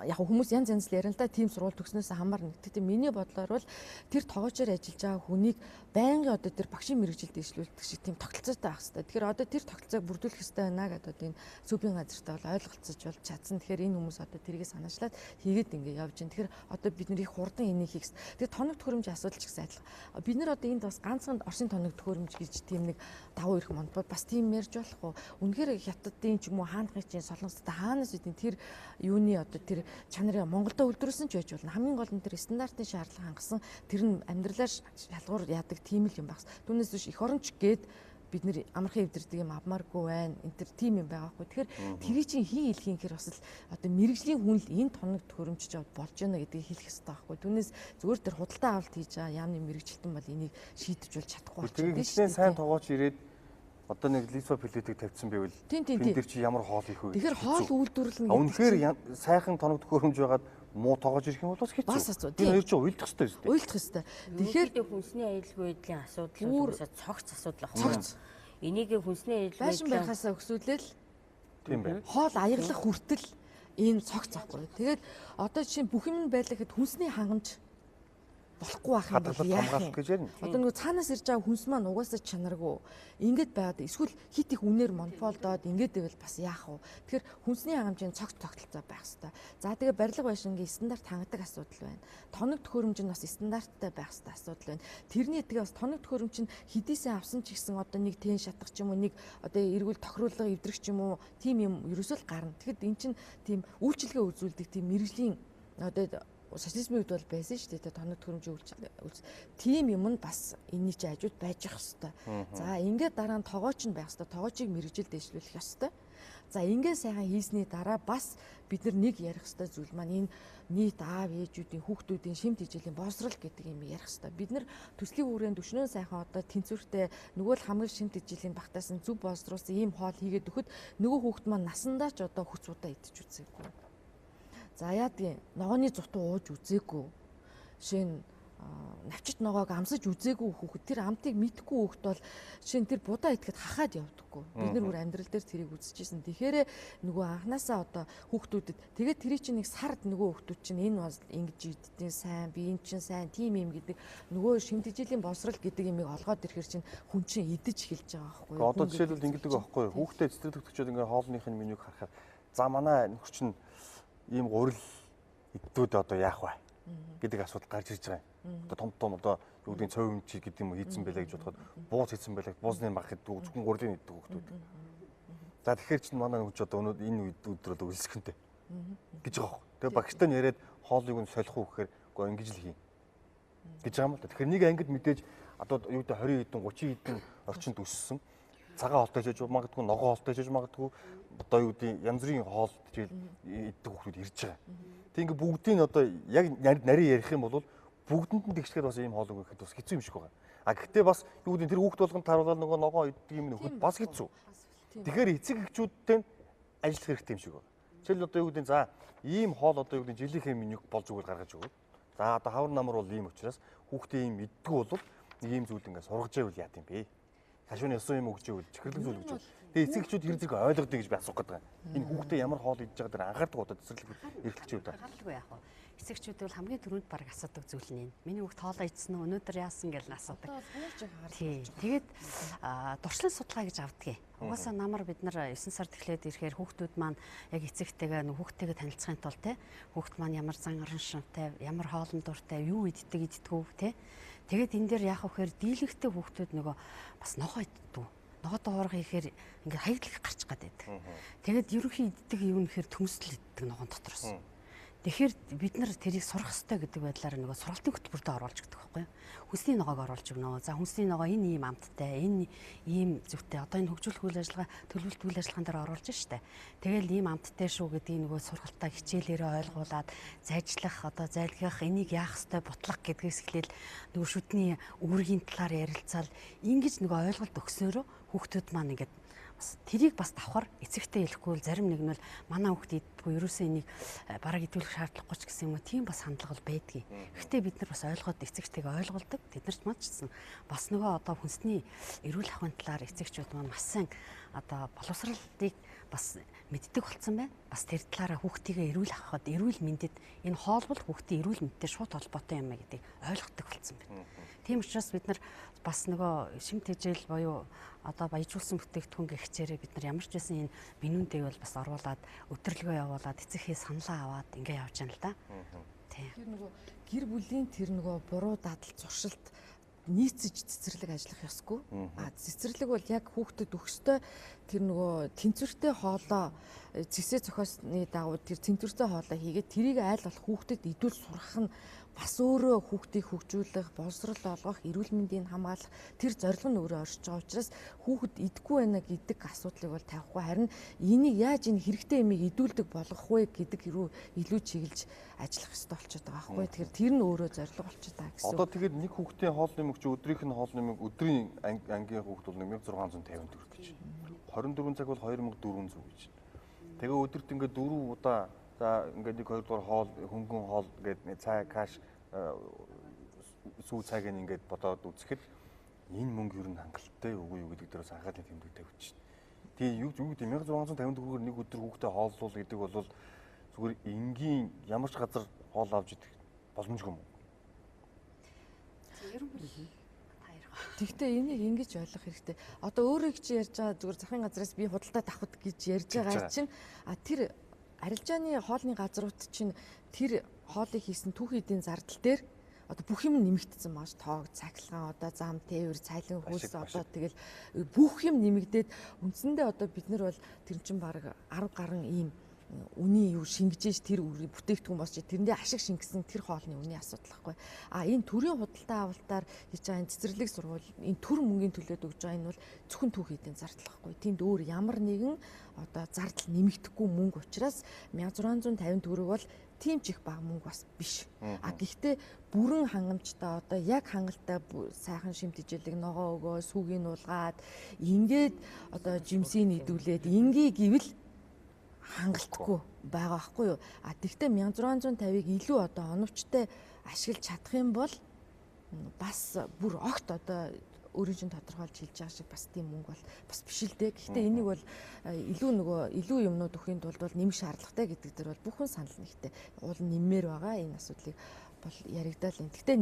яг хүмүүс янз янз л ярина л да, тийм сургууль төгснөөс хамаарна. Гэхдээ миний бодлоор бол тэр тоогоочоор ажиллаж байгаа хүнийг байнгын одоо тэр багшийн мэрэгжилд дэвшлүүлдэг шиг тийм тогтолцоотой байх хэрэгтэй. Тэгэхээр одоо тэр тогтолцоог бүрдүүлэх хэрэгтэй байна гэдэг энэ сүүбийн газартаа бол ойлголцож болж чадсан. Тэгэхээр энэ хүмүүс одоо тэрийг санаачлаад хийгээд ингэ явж байна. Тэгэхээр одоо бид нар их хурдан энийг хийх. Тэгээ тоног төхөөрөмж асуудал ч гэсэн адилхан. Бид нар одоо энд бас ганцхан Оросын тоног төхөөрөмж гэж тийм нэг давуу эрх мондбод бас тийм ярьж болохгүй. Үнэхээр хятадын ч юм уу хаанхын чинь солонгостой хаанаас үдин тэр юуны одоо тэр чанарыг Монголдо үлдэрсэн ч байж болно. Хамгийн гол нь тэр стандартын шаардлага хангасан тэр нь амьдралаар шалгуур яадаг тийм л юм багс. Түүнээс биш эх оронч гээд бид нэр амархан эвдэрдэг юм авмааргүй байна. Энэ төр тийм юм байгаа хгүй. Тэгэхээр тэрий чинь хийх гэхээр бас л одоо мэрэгжлийн хүн л энэ тоног төхөөрөмжж болж байна гэдгийг хэлэх хэрэгтэй байхгүй. Түүнээс зүгээр тэр худалдаа авалт хийж байгаа яамны мэрэгжилтэн бол энийг шийдэж бол чадахгүй болчихсон. Тэгээд хичнээн сайн тоогооч ирээд одоо нэг лизо плетийг тавьсан байвал тийм тэр чи ямар хоол хийх вэ? Тэгэхээр хоол үйлдвэрлэнэ гэдэг. Үнэхээр сайхан тоног төхөөрөмж байгаад муу тоогож ирэх юм бол бас хэцүү. Тэр хоёр ч уйлдах хэрэгтэй шүү дээ. Уйлдах хэрэгтэй. Тэгэхээр хүнсний аюулгүй байдлын асуудал уусаа цогц асуудал байна. Энийг хүнсний аюулгүй байшин байхаасаа өксүүлээл тийм байна. Хоол аяглах хүртэл ийм цогц ахгүй. Тэгээд одоо жишээ нь бүх юм байлаа гэхэд хүнсний хангамж болохгүй байх юм бол яах гэж ярина. Одоо нөгөө цаанаас ирж байгаа хүнс маань угаасаа чанаргүй. Ингээд байгаад эсвэл хит их үнээр монополдоод ингээд байвал бас яах вэ? Тэгэхээр хүнсний хангамжийн цогц тогтолцоо байх хэрэгтэй. За тэгээ барилга байшингийн стандарт хангадаг асуудал байна. Тоног төхөөрөмж нь бас стандарттай байх хэрэгтэй асуудал байна. Тэрний тэгээ бас тоног төхөөрөмж нь хэдийсээ авсан ч гэсэн одоо нэг тэн шатах ч юм уу нэг одоо эргүүл тохируулга эвдрэх ч юм уу тийм юм ерөөсөө л гарна. Тэгэхэд эн чинь тийм үйлчилгээ үзүүлдэг тийм мэрэгжлийн одоо социализмын үед бол байсан шүү дээ тоног төхөөрөмжийн үйлчлэл. Тийм юм нь бас энэний чинь хажууд байж ах хэвээр. За ингээд дараа нь тоогооч нь байх хэвээр. Тоогоочийг мэрэгжил дэвшлүүлэх ёстой. За ингээд сайхан хийсний дараа бас бид нэг ярих хэвээр зүйл маань энэ нийт аав ээжүүдийн хүүхдүүдийн шимт хичээлийн боловсрал гэдэг юм ярих хэвээр. Бид нар төслийн хүрээнд өчнөө сайхан одоо тэнцвэртэй нөгөө л хамгийн шимт хичээлийн багтаасан зөв боловсруулсан ийм хоол хийгээд өгөхөд нөгөө хүүхд маань насандаа ч одоо хүч удаа идэж үзээгүй. За яадгийн ногооны зутуу ууж үзээгүй. Жишээ нь навчит ногоог амсаж үзээгүй хүүхэд тэр амтыг мэдхгүй хүүхэд бол жишээ нь тэр будаа идэхэд хахаад явдаггүй. Бид нар бүр амьдрал дээр тэрийг үзчихсэн. Тэгэхээр нөгөө анханасаа одоо хүүхдүүдэд тэгээд тэрий чинь нэг сард нөгөө хүүхдүүд чинь энэ бол ингэж иддیں сайн, би энэ чинь сайн, тийм юм гэдэг нөгөө шимтгийллийн боловсрал гэдэг юмыг олгоод ирэхэр чинь хүн чинь идэж эхэлж байгаа байхгүй юу? Одоо жишээлбэл ингэдэг байхгүй юу? Хүүхдээ цэцэрлэг төгчөөд ингээ хоолныхын менюг харахаар за манай нөхөр чинь ийм гурил иддүүд одоо яах вэ гэдэг асуудал гарч ирж байгаа юм. Одоо том одоо юу гэдэг цөв өмчи гэдэг юм хийцэн байлаа гэж бодоход бууз хийцэн байлаа. Буузны баг гэдэг зөвхөн гурилын иддэг хүмүүс. За тэгэхээр чинь манай нөхөж одоо энэ өдөр бол үлсэхэнтэй гэж байгаа юм. Тэгээ багштай нь яриад хоолыг нь солих уу гэхээр гоо ингэж л хийн гэж байгаа юм л да. Тэгэхээр нэг ангид мэдээж одоо юу гэдэг 20 хэдэн 30 хэдэн орчинд өссөн цагаан хоолтой хийж магадгүй, ногоон хоолтой хийж магадгүй, одоо юу гэдэг янз бүрийн хоол хичээл иддэг хүмүүс ирж байгаа. Тэг ингээ бүгдийг одоо яг нарийн ярих юм бол бүгдэнд нь тэгшгээд бас ийм хоол өгөхөд бас хэцүү юм шиг байгаа. А гэхдээ бас юу гэдэг тэр хүүхд болгонд таруулаад нөгөө ногоон иддэг юм нөхөд бас хэцүү. Тэгэхээр эцэг эхчүүдтэй ажиллах хэрэгтэй юм шиг байна. Жишээл одоо юу гэдэг за ийм хоол одоо юу гэдэг жилийнхээ менюг бол зүгээр гаргаж өгöd. За одоо хавар намар бол ийм учраас хүүхдээ ийм иддэг бол нэг ийм зүйл ингээ сургаж байвал яа гэм бэ? Хашууны ёсон юм өгч ивэл чихэрлэг зүйл өгч ивэл тэгээ эцэг эхчүүд хэр зэрэг ойлгодгийг гэж би асуух гэдэг юм. Энэ хүүхдээ ямар хоол идж байгаа дээр анхаардаг удаа цэцэрлэг эрхлэгч үү? Анхааралгүй яах вэ? Эцэг эхчүүд бол хамгийн түрүүнд баг асуудаг зүйл нь энэ. Миний хүүхд хоолоо идсэн нь өнөөдөр яасан гэж асуудаг. Тий. Тэгээд дуршлын судалгаа гэж авдгийг. Угаасаа намар бид нар 9 сард эхлээд ирэхээр хүүхдүүд маань яг эцэгтэйгээ хүүхдтэйгээ танилцахын тулд те хүүхд маань ямар зан орон шимтэй, ямар хоолн дуртай, юу иддэг иддэггүй те. Тэгээд энэ дээр яах вэ гэхээр дийлэгтэй хүүхдүүд нөгөө бас ногоо иддэг. Ногоодоо хоорох ихээр ингээд хаягдлах гарч гад байдаг. Тэгээд ерөнхий иддэг юм нэхэр төмсөл иддэг ногоон дотроос. Тэгэхээр бид нар тэрийг сурах хэрэгтэй гэдэг байдлаар нөгөө сургалтын хөтөлбөртөө оруулж өгдөг байхгүй юу? Хүнсний ногоог оруулж өгнө. За хүнсний ногоо энэ ийм амттай, энэ ийм зүгтэй. Одоо энэ хөгжүүлэх үйл ажиллагаа, төлөвлөлт үйл ажиллагаан дээр оруулж штэ. Тэгэл ийм амттай шүү гэдгийг нөгөө сургалтаа хичээлээрээ ойлгуулад зайжлах, одоо зайлгах, энийг яах ёстой бутлах гэдгээс эхлээл нөгөө шүтний үүргийн талаар ярилцаал ингэж нөгөө ойлголт өгсөөрөө хүүхдүүд маань ингээд бас тэрийг бас давхар эцэгтэй хэлэхгүй бол зарим нэг нь бол манай хүүхд иддэггүй ерөөсөө энийг бараг идүүлэх шаардлагагүй ч гэсэн юм уу тийм бас хандлага бол байдгийг. Гэхдээ бид нар бас ойлгоод эцэгтэйгээ ойлгуулдаг. Бид нарт мадчсан бас нөгөө одоо хүнсний эрүүл ахуйн талаар эцэгчүүд маань маш сайн одоо боловсролыг бас мэддэг болсон байна. Бас тэр талаараа хүүхдийгээ эрүүл авахад эрүүл мэндэд энэ хоол бол хүүхдийн эрүүл мэндтэй шууд холбоотой юм а гэдгийг ойлгодог болсон байна. Тийм учраас бид нар бас нөгөө шим тэжээл буюу одоо баяжуулсан бүтээгдэхүүн гэх хичээрээ бид нар ямар ч байсан энэ менюндээ бол бас оруулаад өдөрлөгөө явуулаад эцэгхээ саналаа аваад ингээ явж байна л да. Тийм. Тэр нөгөө гэр бүлийн тэр нөгөө буруу дадал зуршилт нийцэж цэцэрлэг ажиллах ёсгүй. Цэцэрлэг бол яг хүүхдэд өгөхстой тэр нөгөө тэнцвэртэй хоолоо цэсээ зохиосны дагуу тэр тэнцвэртэй хоолоо хийгээд тэрийг айл болох хүүхдэд идүүл сургах нь бас өөрөө хүүхдийг хөгжүүлэх, боловсрол олгох, эрүүл мэндийг хамгаалах тэр зорилго нь өөрөө оршиж байгаа учраас хүүхэд идэхгүй байна гэдэг асуудлыг бол тавихгүй харин энийг яаж энэ хэрэгтэй юмыг идүүлдэг болгох вэ гэдэг илүү чиглэж ажиллах ёстой болчиход байгаа байхгүй. Тэгэхээр тэр нь өөрөө зорилго болчиход байгаа гэсэн. Одоо тэгээд нэг хүүхдийн хоол нэмэг чи өдрийнх нь хоол нэмэг өдрийн ангийн хүүхд бол 1650 төгрөг гэж. 24 цаг бол 2400 гэж. Тэгээ өдөрт ингээд 4 удаа за ингээд 1 2 дугаар хоол хөнгөн хоол гэдэг цай каш сүү цайг ингээд бодоод үзэхэд энэ мөнгө юу н хангалттай үгүй юу гэдэг дээрээс анхаалын тэмдэг тавьж шин. Тэгээ юу гэдэг 1650 төгрөгөөр нэг өдөр хүүхдэд хооллуул гэдэг бол зүгээр энгийн ямар ч газар хоол авч идэх боломжгүй юм. Тэгвэл энийг ингэж ойлгох хэрэгтэй. Одоо өөрөө чи ярьж байгаа зүгээр захын газраас би худалдаа давхад гэж ярьж байгаа чинь тэр арилжааны хоолны газрууд чинь тэр хоолыг хийсэн түүх эдийн зардал дээр одоо бүх юм нэмэгдсэн маш тоог, цахилгаан, одоо зам, тээвэр, цайлан хөлс одоо тэгэл бүх юм нэмэгдээд үндсэндээ одоо бид нар бол тэр чинь баг 10 гаруй ийм үний юу шингэж тэр бүтээгдэхүүн босч тэрэндээ ашиг шингэсэн тэр хоолны үний асуудал байхгүй. Энэ төрийн худалдаа авалтаар хийж байгаа энэ цэцэрлэг сургууль энэ төр мөнгөний төлөөд өгж байгаа энэ бол зөвхөн түүх эдийн зардал байхгүй. Тэнд өөр ямар нэгэн одоо зардал нэмэгдэхгүй мөнгө учраас 1650 төгрөг бол тийм ч их бага мөнгө бас биш. Гэхдээ бүрэн хангамжтай одоо яг хангалттай сайхан шимтгийлэг ногоо өгөө сүгийг нуулгаад ингээд одоо жимсийг нийдүүлээд ингээ гэвэл хангалтгүй байгаа байхгүй юу. Тэгвэл 1650-ыг илүү одоо оновчтой ашиглаж чадах юм бол бас бүр огт одоо өөрийн чинь тодорхойлж хэлж байгаа шиг бас тийм мөнгө бол бас биш л дээ. Гэхдээ энийг бол илүү юмнууд өхийн тулд бол нэмэх шаардлагатай гэдэг дээр бол бүхэн санал нэгтэй. Уул нэммээр байгаа энэ асуудлыг бол яригдал юм. Гэхдээ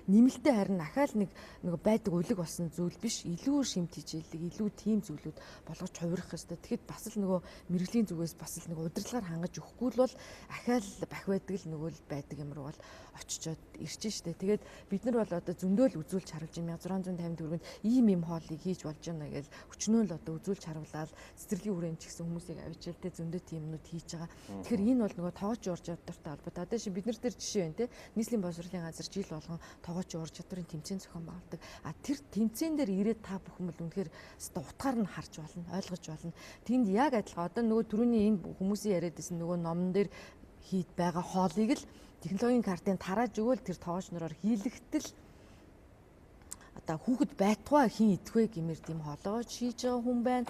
нэмэлтээ харин ахаал нэг байдаг үлэг болсон зүйл биш. Илүү шимт хичээлэг, илүү тийм зүйлүүд болгож хувирах хэрэгтэй. Тэгэхэд бас л мэрэгжлийн зүгээс бас л удирдлагаар хангаж өгөхгүй л бол ахаал бах байдаг л л байдаг юм руу бол очичоод ирчин штэ. Тэгээд бид нар бол одоо зөндөөл үзүүлж харуулж 1650 төгрөгөнд ийм хоолыг хийж болж байна гэж өчнөө л одоо үзүүлж харуулаад цэцэрлэгийн хүрээнд ч гэсэн хүмүүсийг авчилтэй зөндөө тиймнүүд хийж байгаа. Тэгэхээр энэ бол тоогоочийн ур чадвартай холбоотой. Одоо шин бид нар дээр жишээ байна те. Нийслэлийн боловсролын газар жил болгон тоогоочийн ур чадварын тэмцээн зохион байгуулдаг. Тэр тэмцээн дээр ирээд та бүхэн бол үнэхээр утгаар нь харж болно, ойлгож болно. Тэнд яг адилхан одоо түрүүний энэ хүмүүсийн яриад байсан номон дээр хийд байгаа хоолыг л технологийн картын тарааж өгөөл тэр тоогооч нараар хийлэгтэл одоо хүүхэд байтугай хин идэх вэ гэмээр тийм хоолоо шийж байгаа хүн байна.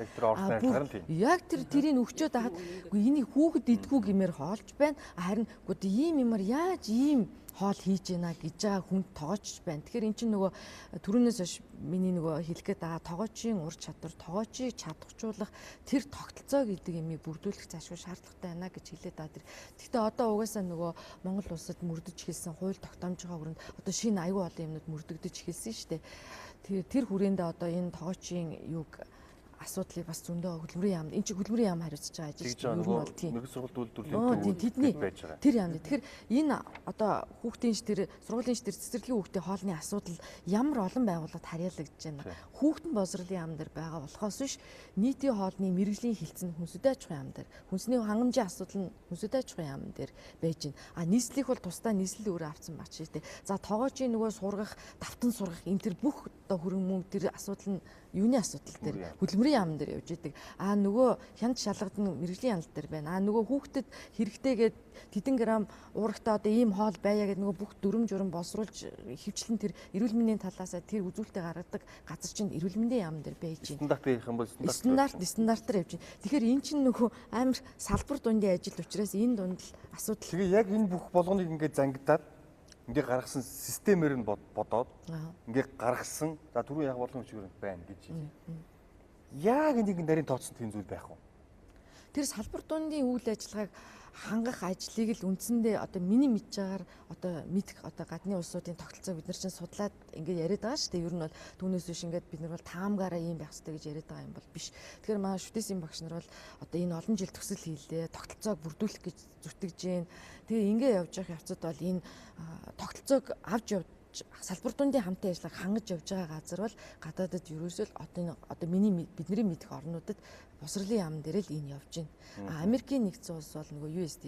Яг тэрийг өгчөөд хаад энийг хүүхэд идэггүй гэмээр хоолж байна. Харин ийм юмар яаж ийм хоол хийж ийна гэж байгаа хүн тоогооч байна. Тэгэхээр эн чинь түрүүнээс хойш миний хэлэх гээд байгаа тоогоочийн ур чадвар, тоогоочийг чадахжуулах тэр тогтолцоо гэдэг юмыг бүрдүүлэх заашгүй шаардлагатай байна гэж хэлээд байгаа. Гэхдээ одоо угаасаа Монгол улсад мөрдөж эхэлсэн хууль тогтоомжийн хүрээнд одоо шинэ аюул олон юмнууд мөрдөгдөж эхэлсэн шүү дээ. Тэр хүрээндээ одоо энэ тоогоочийн юуг асуудлыг бас зөндөө хөдөлмөрийн яамд энэ чинь хөдөлмөрийн яам хариуцж байгаа ажил юм бол тийм нэг сургууль үйлдвэрлэлийн тэдний тэр яамд. Тэгэхээр энэ одоо хүүхдийн тэр сургуулийн тэр цэцэрлэгийн хүүхдийн хоолны асуудал ямар олон байгууллагад харьяалагдж байна. Хүүхдэн боловсролын яам дээр байгаа болохоос биш нийтийн хоолны мэрэгжлийн хилцэн хүнсүдэ аж ахуйн яам дээр хүнсний хангамжийн асуудал нь хүнсүдэ аж ахуйн яам дээр байж байна. Нийслэлийнх бол тусдаа нийслэл өөрөө авсан бач шүү дээ. За тоогоочийн сургах, давтан сургах энэ тэр бүх одоо хөрөнгө мөнгө тэр асуудал нь юуны асуудал дээр хөдөлмөрийн төрийн яам дээр явж идэг. Нөгөө хяналт шалгадны мэрэгжлийн хяналт дээр байна. Нөгөө хүүхдэд хэрэгтэйгээд тэдэн грамм уурагтаа одоо ийм хоол байя гэдэг нөгөө бүх дүрм журм боловсруулж хөвчлэн тэр эрүүл мэндийн талаасаа тэр үзүүлэлтээ гаргадаг газар чинь эрүүл мэндийн яам дээр байж байна. Стандарт хийх юм бол Стандартаар явж байна. Тэгэхээр эн чинь нөгөө амар салбар дундын ажил учраас энэ дунд л асуудал. Тэгээ яг энэ бүх болгоныг ингээд зангидаад ингээ гаргасан системээр нь бодоод ингээ гаргасан за түрүү яг болгон хүчээр байна гэж. Яг энийг нарийн тооцсон тийм зүйл байх уу? Тэр салбар дундын үйл ажиллагааг хангах ажлыг л үндсэндээ одоо миний мэдж байгаагаар одоо мэдэх одоо гадны улсуудын тогтолцоог бид нар чинь судлаад ингээд яриад байгаа шүү дээ. Ер нь бол түүнээс биш ингээд бид нар бол таамгаараа ийм байх хэрэгтэй гэж яриад байгаа юм бол биш. Тэгэхээр манай шүтээсийн багш нар бол одоо энэ олон жил төсөл хийлээ, тогтолцоог бүрдүүлэх гэж зүтгэж байна. Тэгээ ингээд явж явах явцад бол энэ тогтолцоог авч явж салбар дундын хамтын ажиллагааг хангаж явж байгаа газар бол гадаадад ерөөсөө л одоо бидний мэдэх орнуудад босрлын яам дээр л энэ явж байна. Америкийн нэгдсэн улс бол нөгөө USD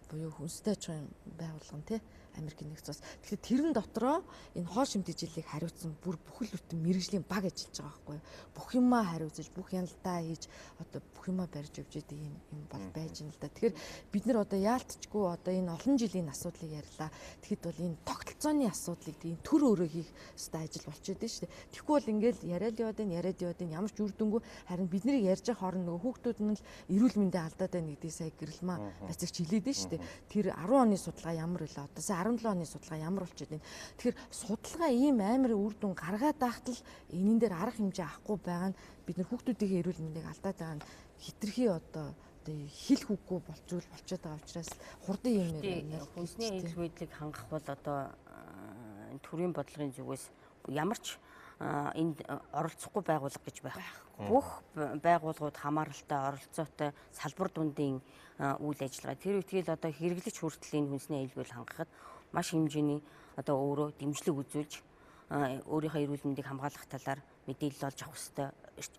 буюу хүнстэй аж ахуйн байгууллага тий Америкийн нэгдсэн улс. Тэгэхээр тэрэн дотроо энэ хоол шимтгийллийг хариуцсан бүр бүхэл бүтэн мэрэгжлийн баг ажиллаж байгаа байхгүй юу? Бүх юмаа хариуцаж, бүх яналтаа хийж одоо бүх юмаа барьж явж идэг юм бол байж байна л да. Тэгэхээр бид нар одоо яалтчгүй одоо энэ олон жилийн асуудлыг ярьлаа. Тэгэхэд бол энэ тогтолцооны асуудлыг тийм төр өөрөө хийх хэвээр ажил болчиход байна шүү дээ. Тэгэхгүй бол ингээл яриад яваад ямар ч үр дүнгүй харин бидний ярьж байгаа хооронд нөгөө хүүхдүүд нь л эрүүл мэндэ алдаад байна гэдгийг сая гэрэлмаа бацагч хэлээд байна шүү дээ. Тэр 10 оны судалгаа ямар вэ? Одоо 17 оны судалгаа ямар болчиход байна. Тэгэхээр судалгаа ийм амар үр дүн гаргаад байхад л энэн дээр арга хэмжээ авахгүй байгаа нь бид нар хүүхдүүдийн эрүүл мэндийг алдаад байгаа нь хитрхи одоо хил хүүхгүй болцвол болчиход байгаа учраас хурдан юм нэр хүнсний аюулгүй байдлыг хангах бол одоо төрийн бодлогын зүгээс ямар ч энд оролцохгүй байгууллага гэж байхгүй. Бүх байгууллагууд хамааралтай оролцоотой салбар дундын үйл ажиллагаа. Тэр үтгэл одоо хэрэглэж хүртэл энэ хүнсний аюулгүйг хангахад маш хэмжээний одоо өөрөө дэмжлэг үзүүлж өөрийнхөө эрүүл мэндийг хамгаалах талаар мэдээлэл олж авах хэрэгтэй.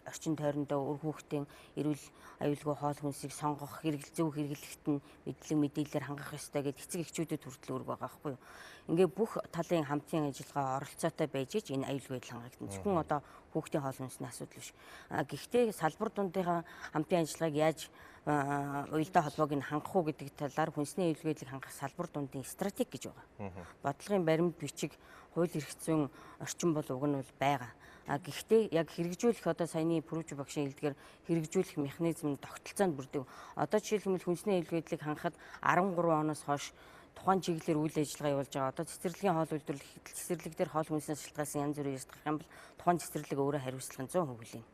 Орчин тойрондоо өр хүүхдийн эрүүл аюулгүй хоол хүнсийг сонгох, зөв хэрэглэхэд нь мэдээлэлээр хангах ёстой гэдэг эцэг эхчүүдэд хүртэл үүрэг байгаа байхгүй юу. Ингээ бүх талын хамтын ажиллагаа оролцоотой байж ич энэ аюулгүй байдал хангагдана. Зөвхөн одоо хүүхдийн хоол хүнсний асуудал биш. Гэхдээ салбар дундынхаа хамтын ажиллагааг яаж уялдаа холбоог нь хангах уу гэдэг талаар хүнсний аюулгүй байдлыг хангах салбар дундын стратеги гэж байгаа. Бодлогын баримт бичиг, хууль эрх зүйн орчин бол уг нь бол байгаа. Гэхдээ яг хэрэгжүүлэх одоо саяны Пүрүж багшийн хэлдгээр хэрэгжүүлэх механизм тогтолцоонд бүрдээ. Одоо жишээлбэл хүнсний аюулгүй байдлыг хангахад 13 оноос хойш тухайн чиглэлээр үйл ажиллагаа явуулж байгаа. Одоо цэцэрлэгийн хоол үйлдвэрлэх цэцэрлэг дээр хоол хүнсний шалтгаалсан янз бүрийн ярьж байгаа юм бол тухайн цэцэрлэг өөрөө хариуцлага 100% хүлээнэ.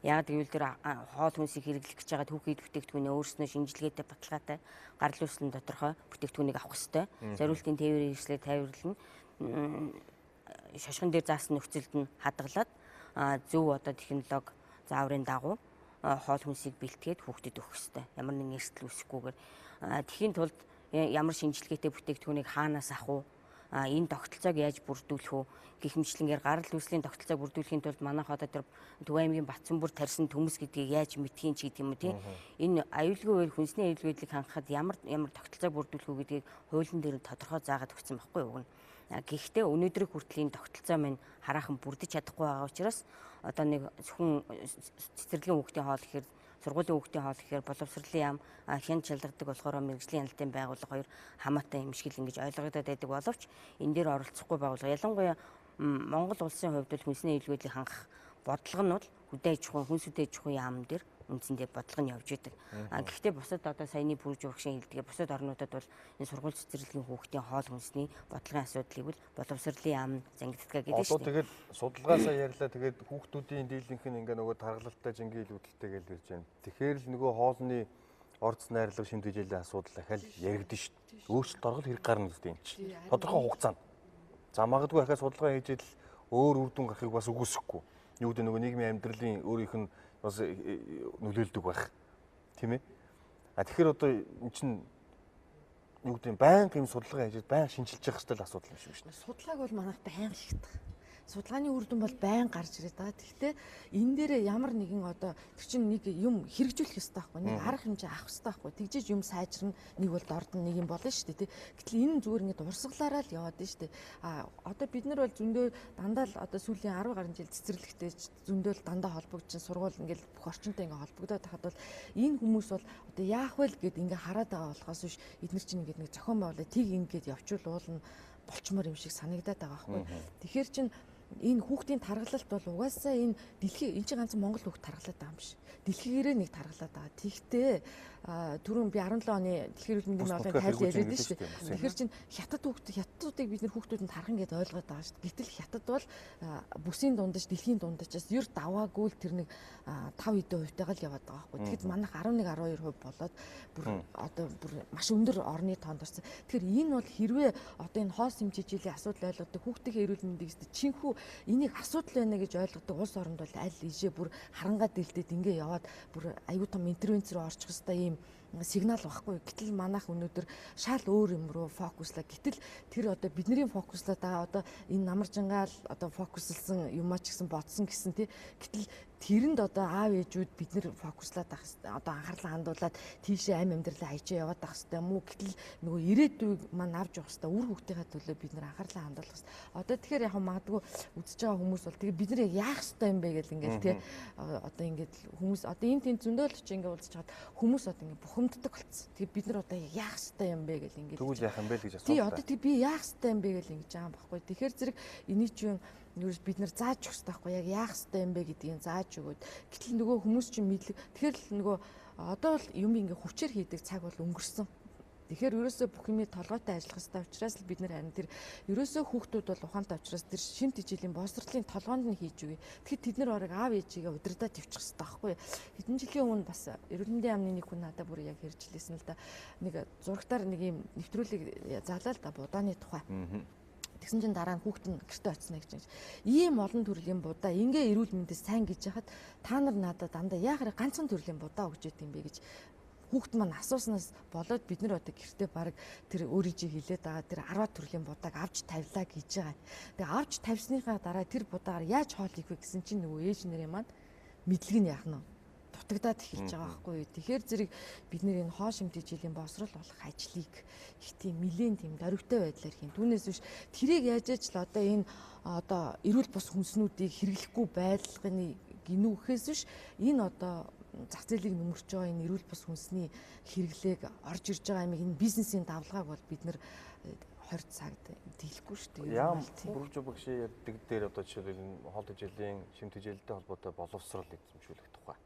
Яг гэвэл тэр хоол хүнсийг хэрэглэх гэж байгаа түүхийд бүтээгдэхүүнээ өөрснөө шинжилгээтэй баталгаатай гарал үүслэн тодорхой бүтээгдэхүүнийг авах хэрэгтэй. Зориултын тээврийн хэрэгслээр тайварлана. Шошгон дээр заасан нөхцөлд нь хадгалаад зөв одоо технологи зааврын дагуу хоол хүнсийг бэлтгээд хүүхдэд өгөх хэрэгтэй. Ямар нэгэн эрсдэл үүсэхгүйгээр тэхийн тулд ямар шинжилгээтэй бүтээгдэхүүнийг хаанаас авах уу? Энэ тогтолцоог яаж бүрдүүлэх үү? Гэх гарал үүслийн тогтолцоог бүрдүүлэхийн тулд манайх одоо тэр Төв аймгийн Батцанбүр тарьсан төмөс гэдгийг яаж мэдхийн ч гэдэг юм уу тийм. Энэ аюулгүй хүнсний аюулгүй байдлыг хангахад ямар тогтолцоог бүрдүүлэх үү гэдгийг хуулийн дээр тодорхой заагаад өгсөн байхгүй юу? Гэхдээ өнөөдрийн хүртэл энэ тогтолцоо маань хараахан бүрдэж чадахгүй байгаа учраас одоо нэг зөвхөн цэцэрлэгийн хүүхдийн хоол гэхээр сургуулийн хүүхдийн хоол гэхээр боловсролын яам хянд шалгадаг болохоор мэрэгжлийн хяналтын байгууллага хоёр хамаатай юм шиг л ингэж ойлгогдоод байдаг боловч энэ дээр оролцохгүй байгууллага ялангуяа Монгол улсын хувьд бол хүнсний аюулгүй байдлыг хангах бодлого нь бол хүнс үдээ аж ахуйн яам дээр үндсэндээ бодлого нь явж идэг. Гэхдээ бусад одоо саяны Пүрүж багшийн хэлдгээр бусад орнуудад бол энэ сургууль цэцэрлэгийн хүүхдийн хоол хүнсний бодлогын асуудлыг бол боловсролын яам зангиддаг гэдэг шүү дээ. Тэгээд судалгаасаа ярьлаа. Тэгээд хүүхдүүдийн дийлэнх нь ингээ нөгөө тархалтай жингийн илүүдэлтэй гэж ярьж байна. Тэгэхээр л нөгөө хоолны орц найрлага шимтгэжлийн асуудал дахиад яригдэн шүү дээ. Өөрчлөлт оргол хэрэг гарна гэдэг юм чи. Тодорхой хугацаанд. За магадгүй ахаа судалгаа хийж идэл өөр үр дүн гарахыг бас үгүйсэхгүй. Юу гэдэг нөгөө нийгмийн амьдралын өөрийнх нь бас нөлөөлдөг байх. Тийм ээ. Тэгэхээр одоо эн чинь юу гэдэг байнга юм судалгаа хийж байнга шинжилж явах хэрэгтэй асуудал юм шиг байна. Судалгааг бол манайх байнга хийдэг. судалгааны үр дүн бол байн гарч ирээд байгаа. Гэхдээ энэ дээр ямар нэгэн одоо тэр чинь нэг юм хэрэгжүүлэх ёстой байхгүй. Нэг арга хэмжээ авах ёстой байхгүй. Тэгжиж юм сайжирна, нэг бол дордно, нэг юм болно шүү дээ, тий. Гэтэл энэ зүгээр ингээд урсгалаараа л яваад байна шүү дээ. Одоо бид нар бол зөндөө дандаа л одоо сүүлийн 10 гаруй жил цэцэрлэгтэй зөндөө л дандаа холбогдсон сургууль ингээд бүх орчинтой ингээд холбогдоод тахад бол энэ хүмүүс бол одоо яах вэ гэд ингээд хараад байгаа болохоос биш эдгээр чинь ингээд нэг зохион байгуулалт тийг ингээд явчулуулна болчмоор юм шиг санагдаад байгаа байхгүй. Тэгэхээр чин энэ хүүхдийн таргалалт бол угаасаа энэ дэлхийн энэ чинь ганцхан Монгол хүүхд таргалаад байгаа юм биш. Дэлхийгээрээ нэг таргалаад байгаа. Тэгтээ түрүүн би 17 оны дэлхийн эрүүл мэндийн байгууллагын тайлбар яриад байна шүү дээ. Тэгэхээр чин хятадуудыг бид нэр хүүхдүүд нь тархан гэдээ ойлгоод байгаа шүү дээ. Гэтэл хятад бол бүсийн дундаж дэлхийн дундажаас ер даваагүй л тэр нэг 5-10% тагаал яваад байгаа байхгүй. Тэгэхэд манайх 11-12% болоод бүр одоо бүр маш өндөр орны тоонд орсон. Тэгэхээр энэ бол хэрвээ одоо энэ хоол хэмжээ жилийн асуудал ойлгодог хүүхдийн эрүүл мэндийг чинхүү энийг асуудал байна гэж ойлгодог улс оронд бол аль ижээ бүр харангаа дэлдэд ингээ яваад бүр аюу тум интервенц рүү орчих хэвээр ийм сигнал багхгүй. Гэтэл манайх өнөөдөр шал өөр юм руу фокуслаа. Гэтэл тэр одоо бидний фокуслаад байгаа одоо энэ намаржингаал одоо фокуслсан юмаа ч гэсэн бодсон гэсэн тий. Гэтэл тэрэнд одоо аав ээжүүд бид нэр фокуслаад байх хэвээр одоо анхаарлаа хандуулад тийшээ амь амьдралаа хайчаа яваад байх хэвээр мүү. Гэтэл нөгөө ирээдүйг маань авч явах хэвээр үр хүүхдийнхээ төлөө бид нэр анхаарлаа хандуулах хэвээр. Одоо тэгэхээр яг магадгүй үзэж байгаа хүмүүс бол тэгээ бид нэр яах хэвээр юм бэ гэл ингээл тий. Одоо ингээд хүмүүс одоо энэ тийм зөндөөл чи ингээд уулзч чад хүмүүс одоо ингээд бухимддаг болсон. Тэгээ бид нар одоо яах хэвээр юм бэ гэл ингээд тэгвэл яах юм бэ гэж асуув. тий одоо тэг би яах хэвээр юм бэ гэл ингэж байгаа юм баггүй. Тэгэхээр зэрэг энийг чинь юус бид нар зааж өгөх хэрэгтэй байхгүй яг яах хэвээр юм бэ гэдгийг зааж өгөөд гэтэл нөгөө хүмүүс чинь мэдлэг тэгэхээр л нөгөө одоо л юм ингээ хүчээр хийдэг цаг бол өнгөрсөн. Тэгэхээр ерөөсөө бүх юмыг толгойтой ажиллах хэрэгтэй учраас л бид нар харин тэр ерөөсөө хүүхдүүд бол ухаантай учраас тэр шин тэжээлийн боловсролын толгоонд нь хийж өгье. Тэгэхээр тэд нар орог аав ээжигээ удирдах тавьчих хэрэгтэй байхгүй. Хэдэн жилийн өмнө бас эрүүл мэндийн яамны нэг хүн надад бүр яг хэржлээсэн л да. Нэг зурагтаар нэг юм нэвтрүүлэг заалаа л да будааны тухай. Тэгсэн чинь дараа нь хүүхэд нь гэртээ очино гэж. Ийм олон төрлийн будаа ингээ эрүүл мэндэд сайн гэж яхад та нар надад дандаа яахаар ганцхан төрлийн будаа өгч яд юм бэ гэж хүүхэд маань асууснаас болоод бид нар одоо гэртээ баг тэр өөрийгөө хилээд байгаа тэр 10 төрлийн будааг авч тавилаа гэж байгаа. Тэгээ авч тавьсныхаа дараа тэр будаагаар яаж хоол хийх вэ гэсэн чинь нөгөө ээж нарын маань мэдлэг нь яах нь дутагдаад эхэлж байгаа байхгүй юу. Тэгэхээр зэрэг бид нэр энэ хоол шимтгий жилийн боловсрол болох ажлыг их тийм нэлээд тийм дөрвтэй байдлаар хийн. Түүнээс биш тэрийг яаж ч л одоо энэ одоо эрүүл бус хүнснүүдийг хэрэглэхгүй байлганы гинүүхээс биш энэ одоо зах зээлийг нөмөрч байгаа энэ эрүүл бус хүнсний хэрэглээг орж ирж байгаа юм энэ бизнесийн давлгааг бол бид нэр 20 цагт дийлэхгүй шүү дээ. Яам бүрж багшийн ярьдаг дээр одоо жишээлбэл энэ хоол тэжээлийн шимт тэжээлтэй холбоотой боловсрол эзэмшүүлэх тухай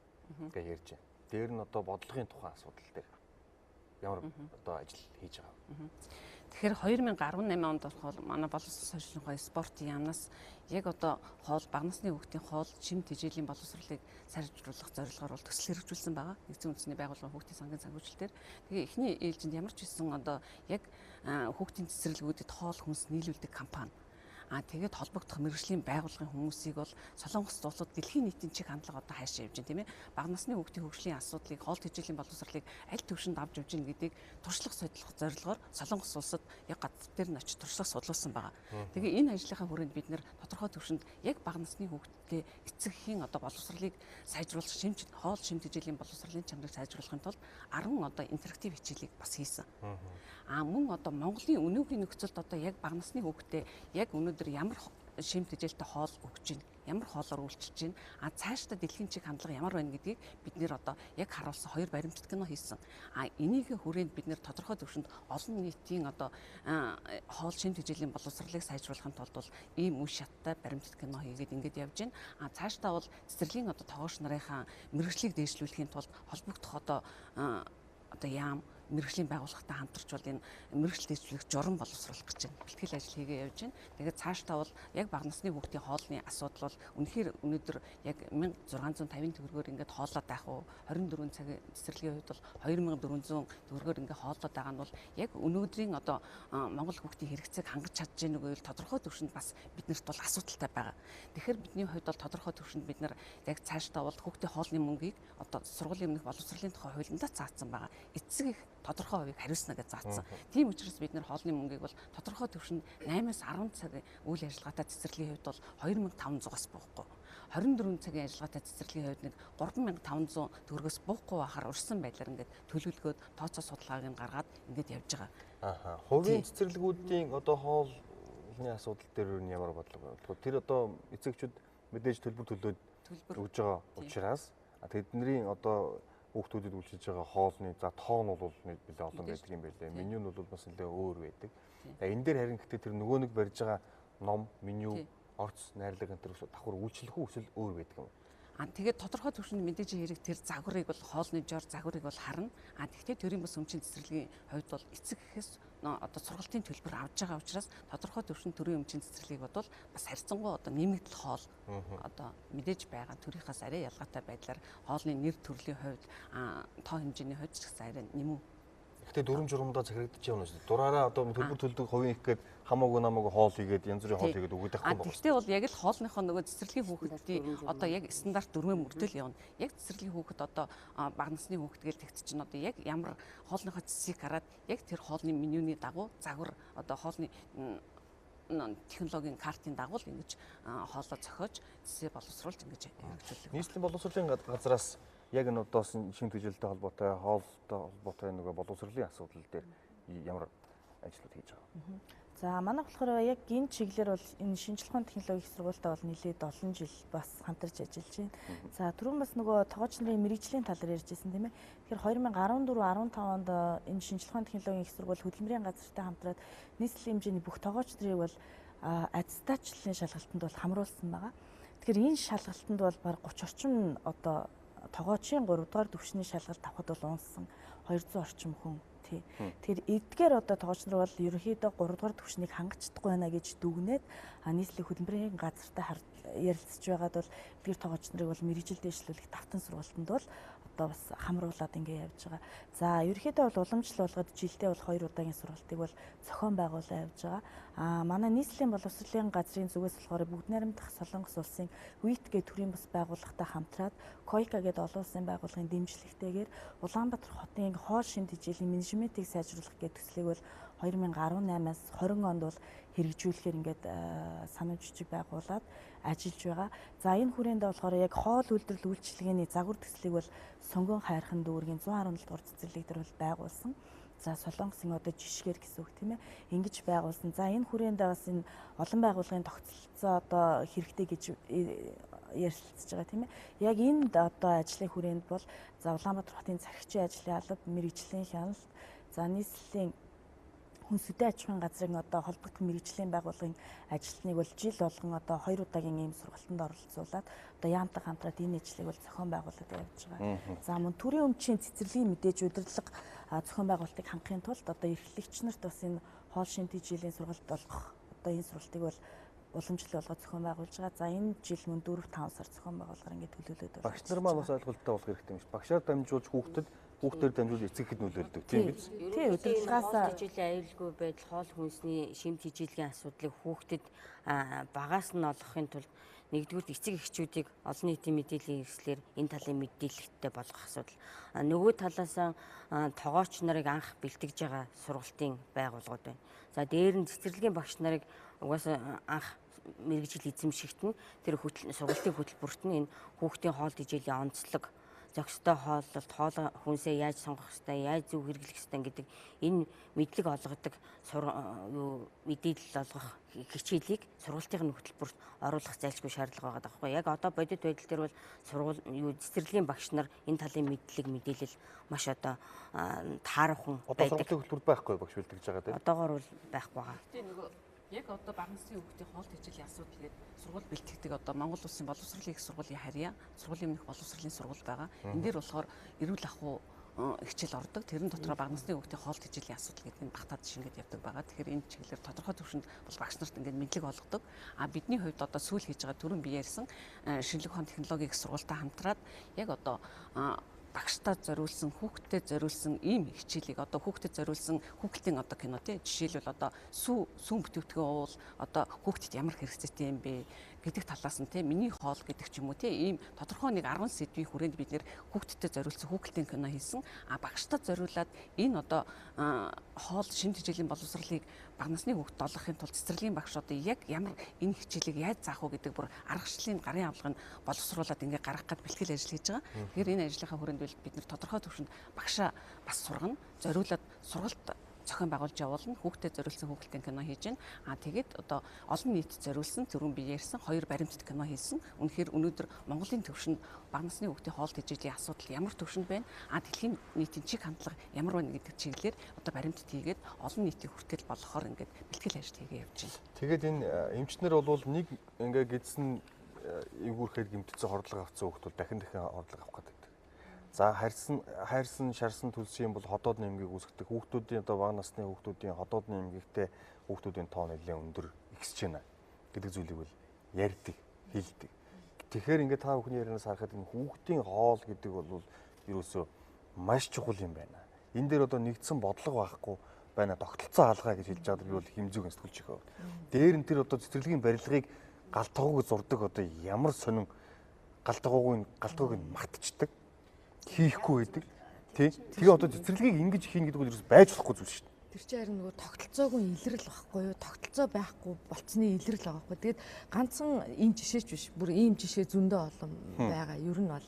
гэж ярьж байна. Дээр нь одоо бодлогын тухай асуудал дээр ямар одоо ажил хийж байгаа. Тэгэхээр 2018 онд бол манай боловсрол сайжруулах спортын яамнаас яг одоо хоол бага насны хүүхдийн хоол шимт тэжээлийн боловсролыг сайжруулах зорилгоор бол төсөл хэрэгжүүлсэн байгаа. Нэгдсэн үндэсний байгууллага хүүхдийн сангийн санхүүжилтээр. Тэгээ эхний ээлжинд ямар ч байсан одоо яг хүүхдийн цэцэрлэгүүдэд хоол хүнс нийлүүлдэг кампани. Тэгээд холбогдох мэргэжлийн байгууллагын хүмүүсийг бол Солонгос улсууд дэлхийн нийтийн чиг хандлага одоо хайшаа явж байна тийм ээ. Бага насны хүүхдийн хөгжлийн асуудлыг хоол тэжээлийн боловсролыг аль түвшинд авч явж гин гэдгийг туршлах судлах зорилгоор Солонгос улсад яг газар дээр нь очиж туршлах судалсан байгаа. Тэгээ энэ ажлынхаа хүрээнд бид нэр тодорхой түвшинд яг бага насны хүүхдээ эцэгхийн одоо боловсролыг сайжруулах хоол шимт тэжээлийн боловсролын чанарыг сайжруулахын тулд 10 одоо интерактив хичээлийг бас хийсэн. Мөн одоо Монголын өнөөгийн нөхцөлд одоо яг бага насны хүүхдээ яг өнөөдөр ямар шимт тэжээлтэй хоол өгч байна, ямар хоолоор үйлчилж байна, цаашдаа дэлхийн чиг хандлага ямар байна гэдгийг бид нэр одоо яг харуулсан 2 баримтат кино хийсэн. Энийг хүрээнд бид нэр тодорхой түвшинд олон нийтийн одоо хоол шимт тэжээлийн боловсролыг сайжруулахын тулд бол ийм үе шаттай баримтат кино хийгээд ингэж явж байна. Цаашдаа бол цэцэрлэгийн одоо тоогооч нарынхаа мэргэжлийг дээшлүүлэхийн тулд холбогдох одоо яам мэргэжлийн байгууллагатай хамтарч бол энэ мэргэжил дэвшлэх журам боловсруулах гэж байна. Бэлтгэл ажил хийгээ явж байна. Тэгээд цаашдаа бол яг бага насны хүүхдийн хоолны асуудал бол үнэхээр өнөөдөр яг 1650 төгрөгөөр ингээд хоолоод байх уу 24 цагийн цэцэрлэгийн хувьд бол 2400 төгрөгөөр ингээд хоолоод байгаа нь бол яг өнөөдрийн одоо Монгол хүүхдийн хэрэгцээг хангаж чадж гэнэ үгүй бол тодорхой түвшинд бас биднэрт бол асуудалтай байгаа. Тэгэхээр бидний хувьд бол тодорхой түвшинд бид нар яг цаашдаа бол хүүхдийн хоолны мөнгийг одоо сургуулийн өмнөх боловсролын тухай хуулиндаа цаацсан байгаа. Эцэг их тодорхой хувийг хариуцна гэж заасан. Тийм учраас бид нэр хоолны мөнгийг бол тодорхой түвшинд 8-аас 10 цаг үйл ажиллагаатай цэцэрлэгийн хувьд бол 2500-аас буухгүй. 24 цагийн ажиллагаатай цэцэрлэгийн хувьд нэг 3500 төгрөгөөс буухгүй байхаар урьдсан байдлаар ингээд төлөвлөгөөд тооцоо судалгааг нь гаргаад ингээд явж байгаа. Ааха. Хувийн цэцэрлэгүүдийн одоо хоолны асуудал дээр нь ямар бодлого байна? Тэр одоо эцэгчүүд мэдээж төлбөр төлөөд өгж байгаа учраас тэдний одоо хүүхдүүдэд үйлчилж байгаа хоолны за тоо нь бол нэлээд олон байдаг юм байлээ. Меню нь бол бас нэлээд өөр байдаг. Энэ дээр харин гэхдээ тэр нөгөө нэг барьж байгаа ном, меню, орц, найрлага энэ төр давхар үйлчлэх үү эсвэл өөр байдаг юм. Тэгээд тодорхой түвшинд мэдээж хэрэг тэр загварыг бол хоолны жор загварыг бол харна. Тэгвэл төрийн бас өмчийн цэцэрлэгийн хувьд бол эцэг гэхээс одоо сургалтын төлбөр авж байгаа учраас тодорхой түвшинд төрийн өмчийн цэцэрлэгийг бодвол бас харьцангуй одоо нэмэгдэл хоол одоо мэдээж байгаа төрийнхээс арай ялгаатай байдлаар хоолны нэр төрлийн хувьд тоо хэмжээний хувьд ч гэсэн арай нэмүү. Гэхдээ дүрм журмдаа захирагдчих юм шүү дээ. Дураараа одоо төлбөр төлдөг хувийн их гээд хамаагүй намаагүй хоол хийгээд янз бүрийн хоол хийгээд өгöd байх юм байна. Гэхдээ бол яг л хоолныхоо нөгөө цэцэрлэгийн хүүхдийн одоо яг стандарт дөрвөө мөрдөл явна. Яг цэцэрлэгийн хүүхэд одоо бага насны хүүхэд гэж тэгт чинь одоо яг ямар хоолныхоо цэцгийг хараад яг тэр хоолны менюний дагуу загвар одоо хоолны технологийн картын дагуу ингэж хоолоо зохиож цэцээ боловсруулж ингэж хэрэгжүүлдэг. Нийслэлийн боловсролын газраас яг энэ одоо шинэ төжилтэй холбоотой хоолтой холбоотой нөгөө боловсролын асуудал дээр ямар ажлууд хийж байгаа. За манайх болохоор яг энэ чиглэлээр бол энэ шинжлэх ухааны технологийн их сургуультай бол нэлээд олон жил бас хамтарч ажиллаж байна. За түрүүн бас нөгөө тоогооч нарын мэрэгжлийн талаар ярьжсэн тийм ээ. Тэгэхээр 2014-15 онд энэ шинжлэх ухааны технологийн их сургууль хөдөлмөрийн газартай хамтраад нийслэлийн хэмжээний бүх тоогооч нарыг бол аттестачлалын шалгалтанд бол хамруулсан байгаа. Тэгэхээр энэ шалгалтанд бол баг 30 орчим одоо тоогоочийн 3 дугаар түвшний шалгалт авахд бол унсан 200 орчим хүн тий. Тэгэхээр эдгээр одоо тоогооч нар бол ерөнхийдөө 3 дугаар түвшнийг хангаж чадахгүй байна гэж дүгнээд нийслэлийн хөдөлмөрийн газартай ярилцж байгаад бол эдгээр тоогооч нарыг бол мэрэгжил дэвшлүүлэх давтан сургалтанд бол одоо бас хамруулад ингэ явж байгаа. За ерөнхийдөө бол уламжлал болгоод жилдээ бол 2 удаагийн сургалтыг бол зохион байгуулаад явж байгаа. Манай нийслэлийн боловсролын газрын зүгээс болохоор бүгд найрамдах Солонгос улсын ВИТ гэх төрийн бас байгууллагатай хамтраад КОИКА гэдэг олон улсын байгууллагын дэмжлэгтэйгээр Улаанбаатар хотын хоол шинж тэжээлийн менежментийг сайжруулах гэх төслийг бол 2018-аас 20 онд бол хэрэгжүүлэхээр ингээд санамж жижиг байгуулад ажиллаж байгаа. За энэ хүрээндээ болохоор яг хоол үйлдвэрлэл үйлчилгээний загвар төслийг бол Сонгон хайрхан дүүргийн 117 дугаар цэцэрлэг дээр бол байгуулсан. За Солонгосын одоо жишгээр гэсэн үг тийм ээ. Ингэж байгуулсан. За энэ хүрээндээ бас энэ олон байгууллагын тогтолцоо одоо хэрэгтэй гэж ярилцж байгаа тийм ээ. Яг энд одоо ажлын хүрээнд бол за Улаанбаатар хотын захирагчийн ажлын алба, мэрэгжлийн хяналт, за нийслэлийн хүн сүдэн аж ахуйн газрын одоо холбогдох мэрэгжлийн байгууллагын ажилтныг бол жил болгон одоо 2 удаагийн ийм сургалтанд оролцуулаад одоо яамтай хамтраад энэ ажлыг бол зохион байгуулалт явуулж байгаа. За мөн төрийн өмчийн цэцэрлэгийн мэдээж удирдлага зохион байгуулалтыг хангахын тулд одоо эрхлэгч нарт бас энэ хоол шинж тэжээлийн сургалт болгох одоо энэ сургалтыг бол уламжлал болгоод зохион байгуулж байгаа. За энэ жил мөн 4-5 сар зохион байгуулгаар ингээд төлөвлөд байна. Багш нар маань бас ойлголттой болох хэрэгтэй юм шиг. Багшаар дамжуулж хүүхдээр дамжуулж эцэгхэд нөлөөлдөг тийм биз? Тийм удирдлагаас тэжээлийн аюулгүй байдал, хоол хүнсний шим тэжээлийн асуудлыг хүүхдэд багаас нь олгохын тулд нэгдүгээр эцэг эхчүүдийг олон нийтийн мэдээллийн хэрэгслэр энэ талын мэдээлэлттэй болгох асуудал. Нөгөө талаас тоогооч нарыг анх бэлтгэж байгаа сургалтын байгууллагууд байна. За дээр нь цэцэрлэгийн багш нарыг угаасаа анх мэрэгжил эзэмшигтэн тэр сургалтын хөтөлбөрт нь энэ хүүхдийн хоол тэжээлийн онцлог, зохистой хооллолт, хоол хүнсээ яаж сонгох ёстой, яаж зөв хэрэглэх ёстой гэдэг энэ мэдлэг олгодог мэдээлэл олгох хичээлийг сургалтын хөтөлбөрт оруулах зайлшгүй шаардлага байгаа байхгүй. Яг одоо бодит байдал дээр бол цэцэрлэгийн багш нар энэ талын мэдээлэл маш одоо таарахын байдаг. Одоо сургалтын хөтөлбөр байхгүй багш бэлтгэж байгаа тийм. Одоогоор бол байхгүй байгаа. Тэгээ нөгөө яг одоо бага насны хүүхдийн хоол тэжээлийн асуудал гэдэг сургууль бэлтгэдэг одоо Монгол Улсын боловсролын их сургуулийн харьяа сургуулийн өмнөх боловсролын сургууль байгаа. Энэ дээр болохоор эрүүл ахуй хичээл ордог. Тэрэн дотроо бага насны хүүхдийн хоол тэжээлийн асуудал гэдэг нь багтаад шингээд явдаг байгаа. Тэгэхээр энэ чиглэлээр тодорхой төвшөнд бол багш нарт ингээд мэдлэг олгодог. Бидний хувьд одоо сүүл хийж байгаа түрүүн би ярьсан шинжлэх ухааны технологийн их сургуультай хамтраад яг одоо багштаа зориулсан хүүхдэд зориулсан ийм хичээлийг одоо хүүхдэд зориулсан хүүхдийн одоо кино тий жишээлбэл одоо сүүн бүтээгдэхүүн уул одоо хүүхдэд ямар хэрэгцээтэй юм бэ гэдэг талаас нь тийм миний хоол гэдэг ч юм уу тийм ийм тодорхой нэг 10 сэдвийн хүрээнд бид нэр хүүхдэд зориулсан хүүхэлдэйн кино хийсэн. Багштад зориулаад энэ одоо хоол шинэ хичээлийн боловсролыг бага насны хүүхдэд олгохын тулд цэцэрлэгийн багш одоо яг ямар энэ хичээлийг яаж заах вэ гэдэг бүр аргачлалын гарын авлагыг боловсруулад ингээ гаргах гээд бэлтгэл ажил хийж байгаа. Тэгэхээр энэ ажлынхаа хүрээнд бид нэр тодорхой төвшөнд багшаа бас сургана, зориулаад сургалт зохион байгуулж явуулна, хүүхдэд зориулсан хүүхэлдэйн кино хийж байна. Тэгээд одоо олон нийтэд зориулсан түрүүн би ярьсан 2 баримтат кино хийсэн. Үнэхээр өнөөдөр Монголын төвшөнд бага насны хүүхдийн хоол тэжээлийн асуудал ямар төвшөнд байна? Дэлхийн нийтийн чиг хандлага ямар байна гэдэг чиглэлээр одоо баримтат хийгээд олон нийтийн хүртэл болгохоор ингээд бэлтгэл ажил хийгээ явж байна. Тэгээд энэ эмчнэр бол нэг ингээ гидсэн эвгүүрхээр гэмтсэн хордлого авсан хүүхдүүд дахин хордлого авах гэдэг. За хайрсан шарсан төлсөн юм бол ходоод нэмгийг үүсгдэг. Хүүхдүүдийн одоо бага насны хүүхдүүдийн ходоод нэмгийгтэй хүүхдүүдийн тоо нэлээд өндөр ихсэж байна гэдэг зүйлийг бол ярьдаг, хэлдэг. Тэгэхээр ингээд та бүхний ярианаас харахад энэ хүүхдийн хоол гэдэг бол ерөөсөө маш чухал юм байна. Энэ дээр одоо нэгдсэн бодлого байхгүй байна. Тогтолцоо хаалгаа гэж хэлж байгаа би бол хэмзүүг сэтгүүлч ихөө. Дээр нь тэр одоо цэцэрлэгийн барилгыг галтгоогүй зурдаг одоо ямар сонин галтгоогүй мартчихдаг. Хийхгүй байдаг. Тэгээ одоо цэцэрлэгийг ингэж хийнэ гэдэг бол ерөөс байж болохгүй зүйл шүү дээ. Тэр чинь харин нөгөө тогтолцоогүй илрэл байхгүй юу? Тогтолцоо байхгүй болцсны илрэл байгаа байхгүй. Тэгээд ганцхан энэ жишээч биш. Бүр ийм жишээ зөндөө олон байгаа. Ер нь бол.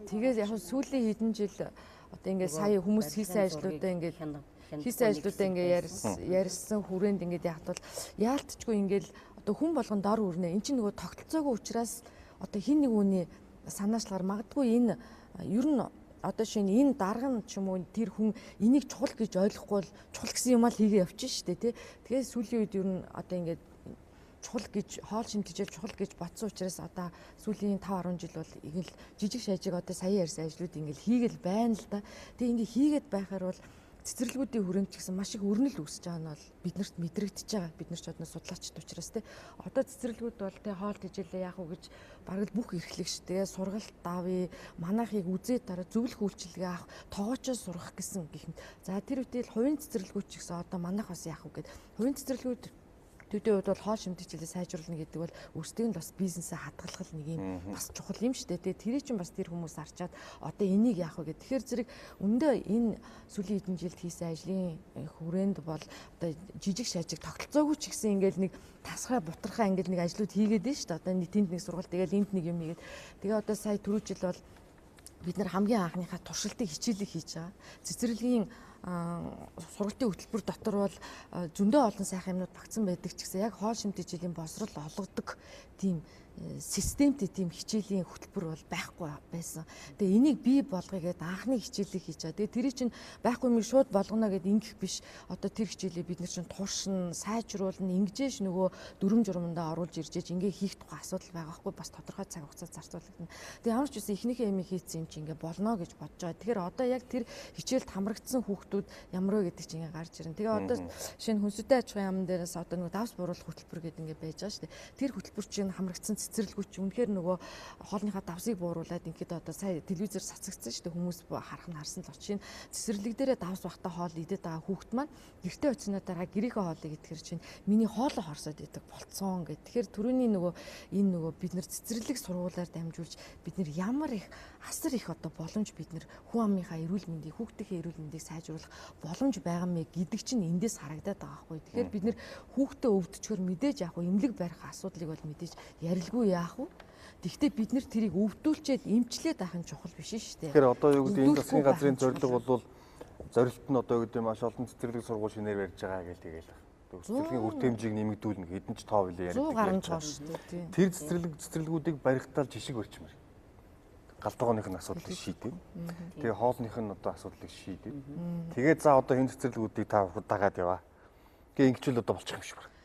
Тэгээд яг сүүлийн хэдэн жил одоо ингээд сая хүмүүс хийсэн ажлуудаа ингээд ярьсан хүрээнд ингээд яг бол яалтчгүй ингээд одоо хүн болгон дор үрнэ. Энд чинь нөгөө тогтолцоогүй учраас одоо хин нэг үний санаачлагаар магадгүй энэ ер нь одоо шинэ энэ дарга нь ч юм уу тэр хүн энийг чухал гэж ойлгохгүй бол чухал гэсэн юм аа хийгээ явчихна шүү дээ тий. Тэгэхээр сүүлийн үед ер нь одоо ингээд чухал гэж хоол шимтгийл чухал гэж бодсон учраас одоо сүүлийн 5 10 жил бол ингээл жижиг шажиг одоо сая ярьсан ажлууд ингээл хийгээл байна л да. Тэгээ ингээ хийгээд байхаар бол цэцэрлэгүүдийн хүрээнд ч гэсэн маш их өрнөл үүсэж байгаа нь бол биднэрт мэдрэгдэж байгаа. Бид нар ч одоо судлаачд учраас те одоо цэцэрлэгүүд бол те хоол тэжээлээ яах вэ гэж бараг л бүх эрхлэгч те сургалт давъя, манайхыг үзээд дараа зөвлөх үйлчилгээ авах, тоогоочоо сурах гэсэн гэх мэт. За тэр үедээ хувийн цэцэрлэгүүд ч гэсэн одоо манайх бас яах вэ гэд хувийн цэцэрлэгүүд төдий үед бол хоол шимтгийлээ сайжруулна гэдэг бол өөрсдөө нь бас бизнесээ хадгалах нэг юм бас чухал юм шүү дээ. Тэгээ тэрий чинь бас тэр хүмүүс арчаад одоо энийг яах вэ гэд. Тэгэхээр зэрэг өндөө энэ сүүлийн хэдэн жилд хийсэн ажлын хүрээнд бол одоо жижиг шажиг тогтолцоогүй ч гэсэн ингээл нэг тасгай бутархаа ингээл нэг ажлууд хийгээд байна шүү дээ. Одоо нэг тэнд нэг сургалт тэгэл энд нэг юм хийгээд. Тэгээ одоо сая түрүү жил бол бид нар хамгийн анхныхаа туршилтыг хичээлийг хийж байгаа. Цэцэрлэгийн сургалтын хөтөлбөр дотор бол зөндөө олон сайхан юмнууд багтсан байдаг ч гэсэн яг хоол шимтгийллийн боловсрол олгодог тийм системтэй тийм хичээлийн хөтөлбөр бол байхгүй байсан. Тэгээ энийг бий болгоё гэдэг анхны хичээлийг хийж байгаа. Тэгээ тэрий чинь байхгүй юм шууд болгоно гэд ингэх биш. Одоо тэр хичээлийг бид нар чинь туршин, сайжруулна, ингэжээш нөгөө дүрм журмандаа оруулж иржээж ингээ хийх тухай асуудал байгаа байхгүй бас тодорхой цаг хугацаа зарцуулагдана. Тэгээ ямар ч үсэн эхнийхээ эмийг хийцэн юм чи ингээ болно гэж бодож байгаа. Тэгэхээр одоо яг тэр хичээлд хамрагдсан хүүхдүүд ямар вэ гэдэг чинь ингээ гарч ирнэ. Тэгээ одоо шинэ хүнсүтэй аж ахуйн яамн дээрээс одоо нөгөө давс буруулах хөтөлбөр гэдэг ингээ байж байгаа шүү дээ. Тэр хөтөлбөр чинь хамрагдсан цэцэрлэгүүч үнэхээр нөгөө хоолныхаа давсыг бууруулад ингээд одоо сая телевизээр цацагдсан шүү дээ хүмүүс харах нь харсан л очив. Цэцэрлэг дээрээ давс бахта хоол идээд байгаа хүүхд маань гэртээ очино дараа гэрийнхээ хоолыг идэхэр чинь миний хоолоо хорсоод идэг болцсон гэд. Тэгэхээр түрүүний нөгөө энэ нөгөө бид нар цэцэрлэг сургуулаар дамжуулж бид нар ямар их асар их одоо боломж бид нар хүн амынхаа эрүүл мэндийг хүүхдийнхээ эрүүл мэндийг сайжруулах боломж байгаа мэй гэдэг чинь эндээс харагдаад байгаа байхгүй. Тэгэхээр бид нар хүүхдээ өвдчгөр мэдээж яах вэ? Эмнэлэг барих асуудлыг бол мэдээж ярилгүй яах вэ? Тэгвэл бид нар тэрийг өвдүүлчихэд эмчлээд авах нь чухал биш шүү дээ. Тэгэхээр одоо юу гэдэг энэ засгийн газрын зорилго бол зорилт нь одоо юу гэдэг маш олон цэцэрлэг сургууль шинээр барьж байгаа гэж тэгээл. Цэцэрлэгийн хүртээмжийг нэмэгдүүлнэ хэдэн ч тоо билээ ярьдаг. 100 гаруй тоо шүү дээ. Тэр цэцэрлэгүүдийг барихтаа жишг өрчмөр. Галтгооных нь асуудлыг шийдэв. Тэгээ хоолных нь одоо асуудлыг шийдэв. Тэгээд за одоо энэ цэцэрлэгүүдийг та дагаад яваа. Гээ ингэчүүл одоо болчих юм шиг байна.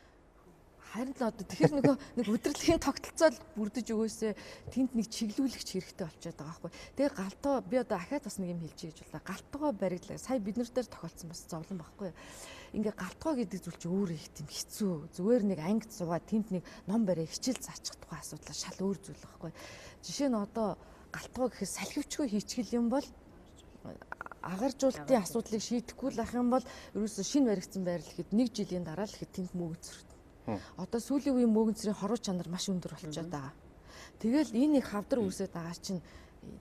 Харин л одоо тэгэхээр нэг удирдлагын тогтолцоо бүрдэж өгөөсөө тэнд нэг чиглүүлэгч хэрэгтэй болчиход байгаа байхгүй. Тэгээ галтгоо би одоо ахаад бас нэг юм хэлчихье гэж байна. Галтгоо баригдлаа. Сая бид нар дээр тохиолдсон бас зовлон байхгүй. Ингээ галтгоо гэдэг зүйл чи өөр их тийм хэцүү. Зүгээр нэг ангид суугаад тэнд нэг ном барай хичээл заачих тухай асуудал шал өөр зүйл байхгүй. Жишээ нь одоо галтгоо гэхээс салхивчгүй хийчихэл юм бол агаржуулалтын асуудлыг шийдэхгүй л ах юм бол ерөөсө шинэ баригдсан байрлал гэхэд 1 жилийн дараа л ихэд тэнд мөнгө зөрөх. Одоо сүүлийн үеийн мөөгөн цэрийн хоруу чанар маш өндөр болчиход байгаа. Тэгэл энэ их хавдар үүсээд байгаа чинь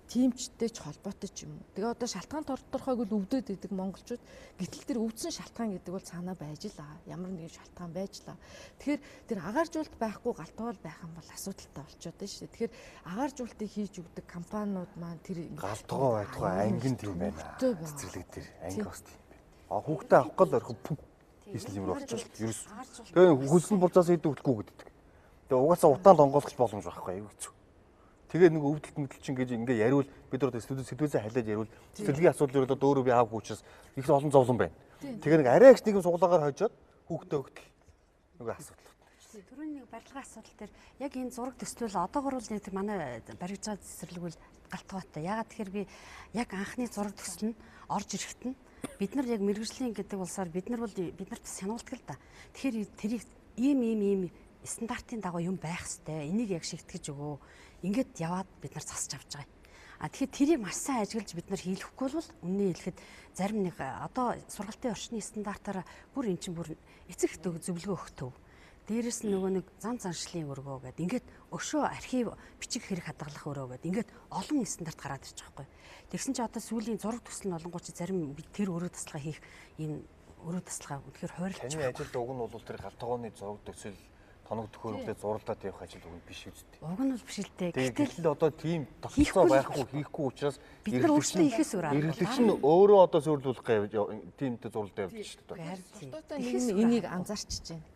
тимчтэй ч холбоотой ч юм уу. Тэгээ одоо шалтгаан тодорхойг л өвдөд идэг монголчууд гэтэл тэр өвдсөн шалтгаан гэдэг бол цаанаа байж л байгаа. Ямар нэгэн шалтгаан байж л байгаа. Тэгэхээр тэр агааржуулалт байхгүй галтгаал байх юм бол асуудалтай болчиход байна шүү дээ. Тэгэхээр агааржуулалтыг хийж өгдөг компаниуд маань тэр галтгоо байтугай ангин тийм байна. Цэцэрлэг дээр анги бас тийм байна. Хүүхдээ авах гал орхив хийсэн юм болчихвол ерөөс. Тэгээ хөлсөн булзаас идэв хөтгөө гэдэг. Тэгээ угаасаа утаанд онгойлгох боломж байхгүй аюу хэцүү. Тэгээ нэг өвдөлт мэдлчин гэж ингээ яриул бид нар сэтгүүлсээ халиад яриул цэцэрлэгийн асуудал ерөөдөө дөөрөө би аавгүй учраас их олон зовлон байна. Тэгээ нэг арай их нэгэн суглагаар хойжоод хүүхдээ өгдөл нөгөө асуудал. Түрүүний нэг барилгын асуудал дээр яг энэ зураг төсвөл одоогор бол нэг манай баригдаж байгаа цэцэрлэг үл галтгоотой. Ягаад тэгэхээр би яг анхны зураг төсөл нь орж ирэхэд нь бид нар яг мэрэгжлийн гэдэг улсаар бид нарт сануулдаг л да. Тэгэхээр тэрийг ийм стандартын дагуу юм байх хэвээр энийг яг шигтгэж өгөө. Ингээд яваад бид нар засч авч байгаа. Тэгэхээр тэрийг маш сайн ажиглаж бид нар хийлэхгүй бол үнэн хэлэхэд зарим нэг одоо сургалтын орчны стандартаараа бүр эн чинь бүр эцэг хөтөг зөвлөгөө өгтөв. Дээрээс нь нөгөө нэг зан заншлын өргөө гэдэг ингээд өшөө архив бичих хэрэг хадгалах өрөө гэдэг ингээд олон стандарт гараад ирж байгаа байхгүй. Тэгсэн чинь одоо сүүлийн зураг төсөл нь олонгууд чи зарим тэр өрөө таслага хийх ийм өрөө таслага үнэхээр хойрлж байгаа. Таны ажилд уг нь бол тэр галтгооны зураг төсөл тоног төхөөрөмжлөө зурлаад явах ажил уг нь биш үстэй. Уг нь бол биш л дээ. Гэтэл одоо тийм тогтолцоо байхгүй хийхгүй учраас бид нар өөрсдөө ихээс өөр арга. Эргэлэгч нь өөрөө одоо зөвлөлөх тиймтэй зурлаад явж шүү дээ. Хоттой нэг энийг анзаарч байна.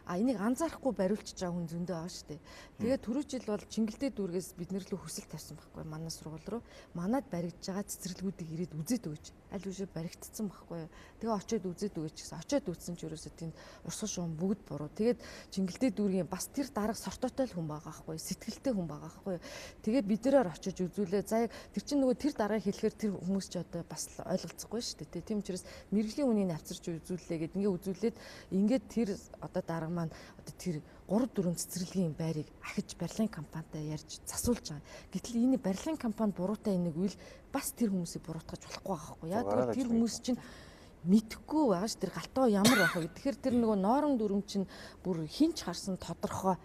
Энийг анзаарахгүй бариулчихж байгаа хүн зөндөө байгаа шүү дээ. Тэгээд түрүү жил бол Чингэлдээ дүүргээс бид нэрлүү хүсэл тавьсан байхгүй манай сургууль руу. Манад баригдж байгаа цэцэрлэгүүдийг ирээд үзээд өгөөч. Аль үшээ баригдсан байхгүй. Тэгээ очиод үзээд өгөөч гэсэн. Очиод үзсэн ч ерөөсөө тийм урсгал шуум бүгд буруу. Тэгээд Чингэлдээ дүүргийн бас тэр дарга сортоотой л хүн байгаа байхгүй. Сэтгэлтэй хүн байгаа байхгүй. Тэгээд биднээр очиж үзүүлээ. За яг тэр чинь нөгөө тэр даргаыг хэлэхээр тэр хүмүүс ч одоо бас ойлголцохгүй шүү дээ. Тийм учраас мэрэгжлийн үнийг авчирч үзүүлээ гэд ингээ үзүүлээд ингээд тэр одоо дарга маань одоо тэр 3-4 цэцэрлэгийн байрыг ахиж барилгын компанитай ярьж засуулж байгаа. Гэтэл энэ барилгын компани буруутай энийг үйл бас тэр хүмүүсийг буруутгаж болохгүй байхгүй. Яг тэр хүмүүс чинь мэдхгүй байгаа ш тэр галтгоо ямар байх вэ. Тэгэхээр тэр нөгөө ноорон дүрм чинь бүр хинч харсан тодорхой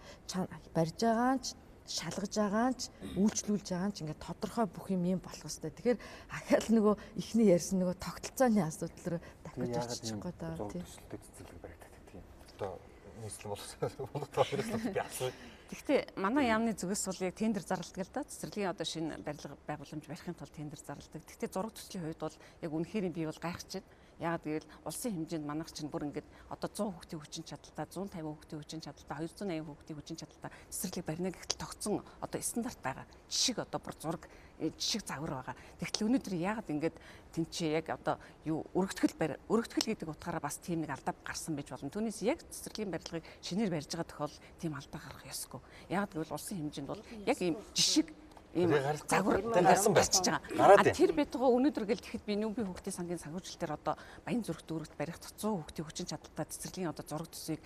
барьж байгаа нь шалгаж байгаа нь үйлчлүүлж байгаа нь ингээд тодорхой бүх юм болох хэвээр. Тэгэхээр ахаал нөгөө ихний ярьсан нөгөө тогтолцооны асуудал руу дахиж очиж байгаа даа тийм. Цэцэрлэг баригдаад тийм. Одоо нийслэл боловсрол би асууя. Гэхдээ манай яамны зүгээс бол яг тендер зарладаг л да. Цэцэрлэгийн одоо шинэ барилга байгууламж барихын тулд тендер зарладаг. Гэхдээ зураг төслийн хувьд бол яг үнэхээр би бол гайхаж байна. Яагаад гэвэл улсын хэмжээнд манайх чинь бүр ингээд одоо 100 хүүхдийн хүчин чадалтай, 150 хүүхдийн хүчин чадалтай, 280 хүүхдийн хүчин чадалтай цэцэрлэг барина гэхэл тогтсон одоо стандарт байгаа. Жишг одоо бүр зураг жишг загвар байгаа. Тэгтэл өнөөдөр яагаад ингээд тэнцээ яг одоо юу өргөтгөл гэдэг утгаараа бас тийм нэг алдаа гарсан байж болно. Түүнээс яг цэцэрлэгийн барилгыг шинээр барьж байгаа тохиолдолд тийм алдаа гарах ёсгүй. Яагаад гэвэл улсын хэмжээнд бол яг ийм жишг ийм загвар гарсан барьж байгаа. Тэр байтугай өнөөдөр гэл тэгэхэд би нүүбийн хүүхдийн сангийн санхүүжилтээр одоо Баян зүрх дүүрэгт барих 100 хүүхдийн хүчин чадалтай цэцэрлэгийн одоо зураг төсвийг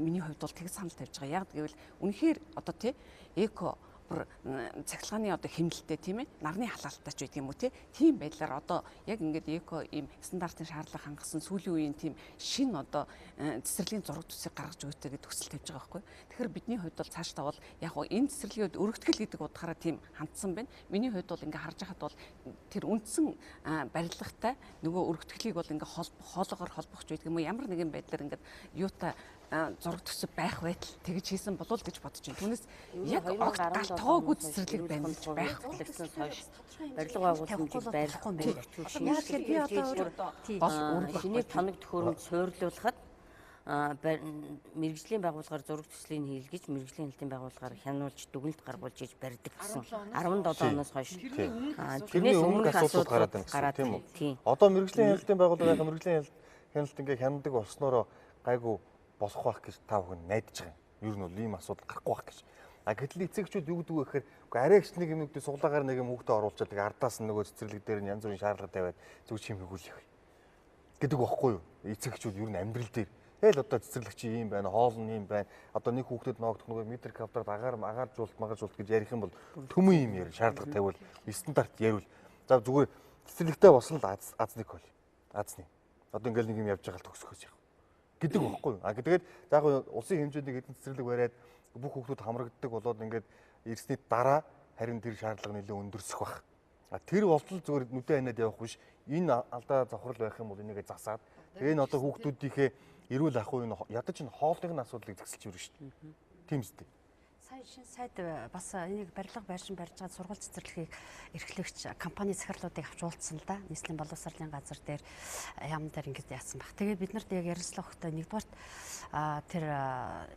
миний хувьд бол тэг санал тавьж байгаа. Яг гэвэл үнэхээр одоо тий эко бүр цахилгааны одоо хэмнэлттэй тийм ээ нарны халаалттай ч байдаг юм уу тийм байдлаар одоо яг ингээд эко ийм стандартын шаардлага хангасан сүүлийн үеийн тийм шин одоо цэцэрлэгийн зураг төсвийг гаргаж өгөөтэй гэдэг төсөл тавьж байгаа байхгүй. Тэгэхээр бидний хувьд бол цаашдаа бол яг гоо энэ цэцэрлэгийн өргөтгөл гэдэг утгаараа тийм хандсан байна. Миний хувьд бол ингээд харж байхад бол тэр үндсэн барилгатай нөгөө өргөтгөлийг бол ингээд хоолоогоор холбох ч байдаг юм уу ямар нэгэн байдлаар ингээд юутай зураг төсөв байх байтал тэгж хийсэн болов гэж бодож байна. Түүнээс яг галтгоогүй цэцэрлэг баримлж байх төлөвлөсөн хойш барилга байгууламжийг барихгүй байх чинь. Яг тэгэхээр би одоо шинээр тоног төхөөрөмж суйрлуулахад мэрэгжлийн байгууллагаар зураг төслийн хийлгэж мэрэгжлийн хэлтийн байгууллагаар хянуулж дүгнэлт гаргуулж иж барьдаг гэсэн 17 оноос хойш. Тэрний өмнөх асуудал гараад байна тийм үү? Одоо мэрэгжлийн хэлтийн байгууллагын мэрэгжлийн хяналт ингээ хяндаг болсноороо гайгүй босох байх гэж та бүхэн найдаж байгаа юм. Ер нь бол ийм асуудал гарахгүй байх гэж. Гэтэл эцэгчүүд юу гэдэг вэ гэхээр арайч нэг юм үүдээ суглагаар нэг юм хүүхдээ оруулчаад ардаас нь нөгөө цэцэрлэг дээр нь янз бүрийн шаардлага тавиад зүг чимхэгүүлэх гэдэг багхгүй юу? Эцэгчүүд ер нь амьдрал дээр тэгэл одоо цэцэрлэг чи ийм байна, хоол нь ийм байна. Одоо нэг хүүхдэд ноогдох нөгөө метр квадрат агааржуулалт гэж ярих юм бол төмөн юм ярь шаардлага тавиул стандарт яриул. За зүгээр цэцэрлэгтэй босно л азник хол. Азны. Одоо ингээл нэг юм явж байгаа л төгсгөөс яах. гэдэг багхгүй. Тэгээд за яг улсын хэмжээний хэдэн цэцэрлэг бариад бүх хүүхдүүд хамрагддаг болоод ингээд ирсний дараа харин тэр шаардлага нэлээд өндөрсөх баг. Тэр болтол зүгээр нүдэн ханаад явах биш. Энэ алдаа завхрал байх юм бол энийгээ засаад тэгээ энэ одоо хүүхдүүдийнхээ эрүүл ах уй ядаж энэ хоолны асуудлыг зэгсэлж өрнө шүү дээ. Тийм үстэй. Сая шин сайд бас энийг барилга байшин барьж байгаа сургууль цэцэрлэгийг эрхлэгч компани захирлуудыг авч уулзсан л да. Нийслэлийн боловсролын газар дээр яам дээр ингэж яасан баг. Тэгээд бид нарт яг ярилцлага өгөхдөө нэгдүгээрт тэр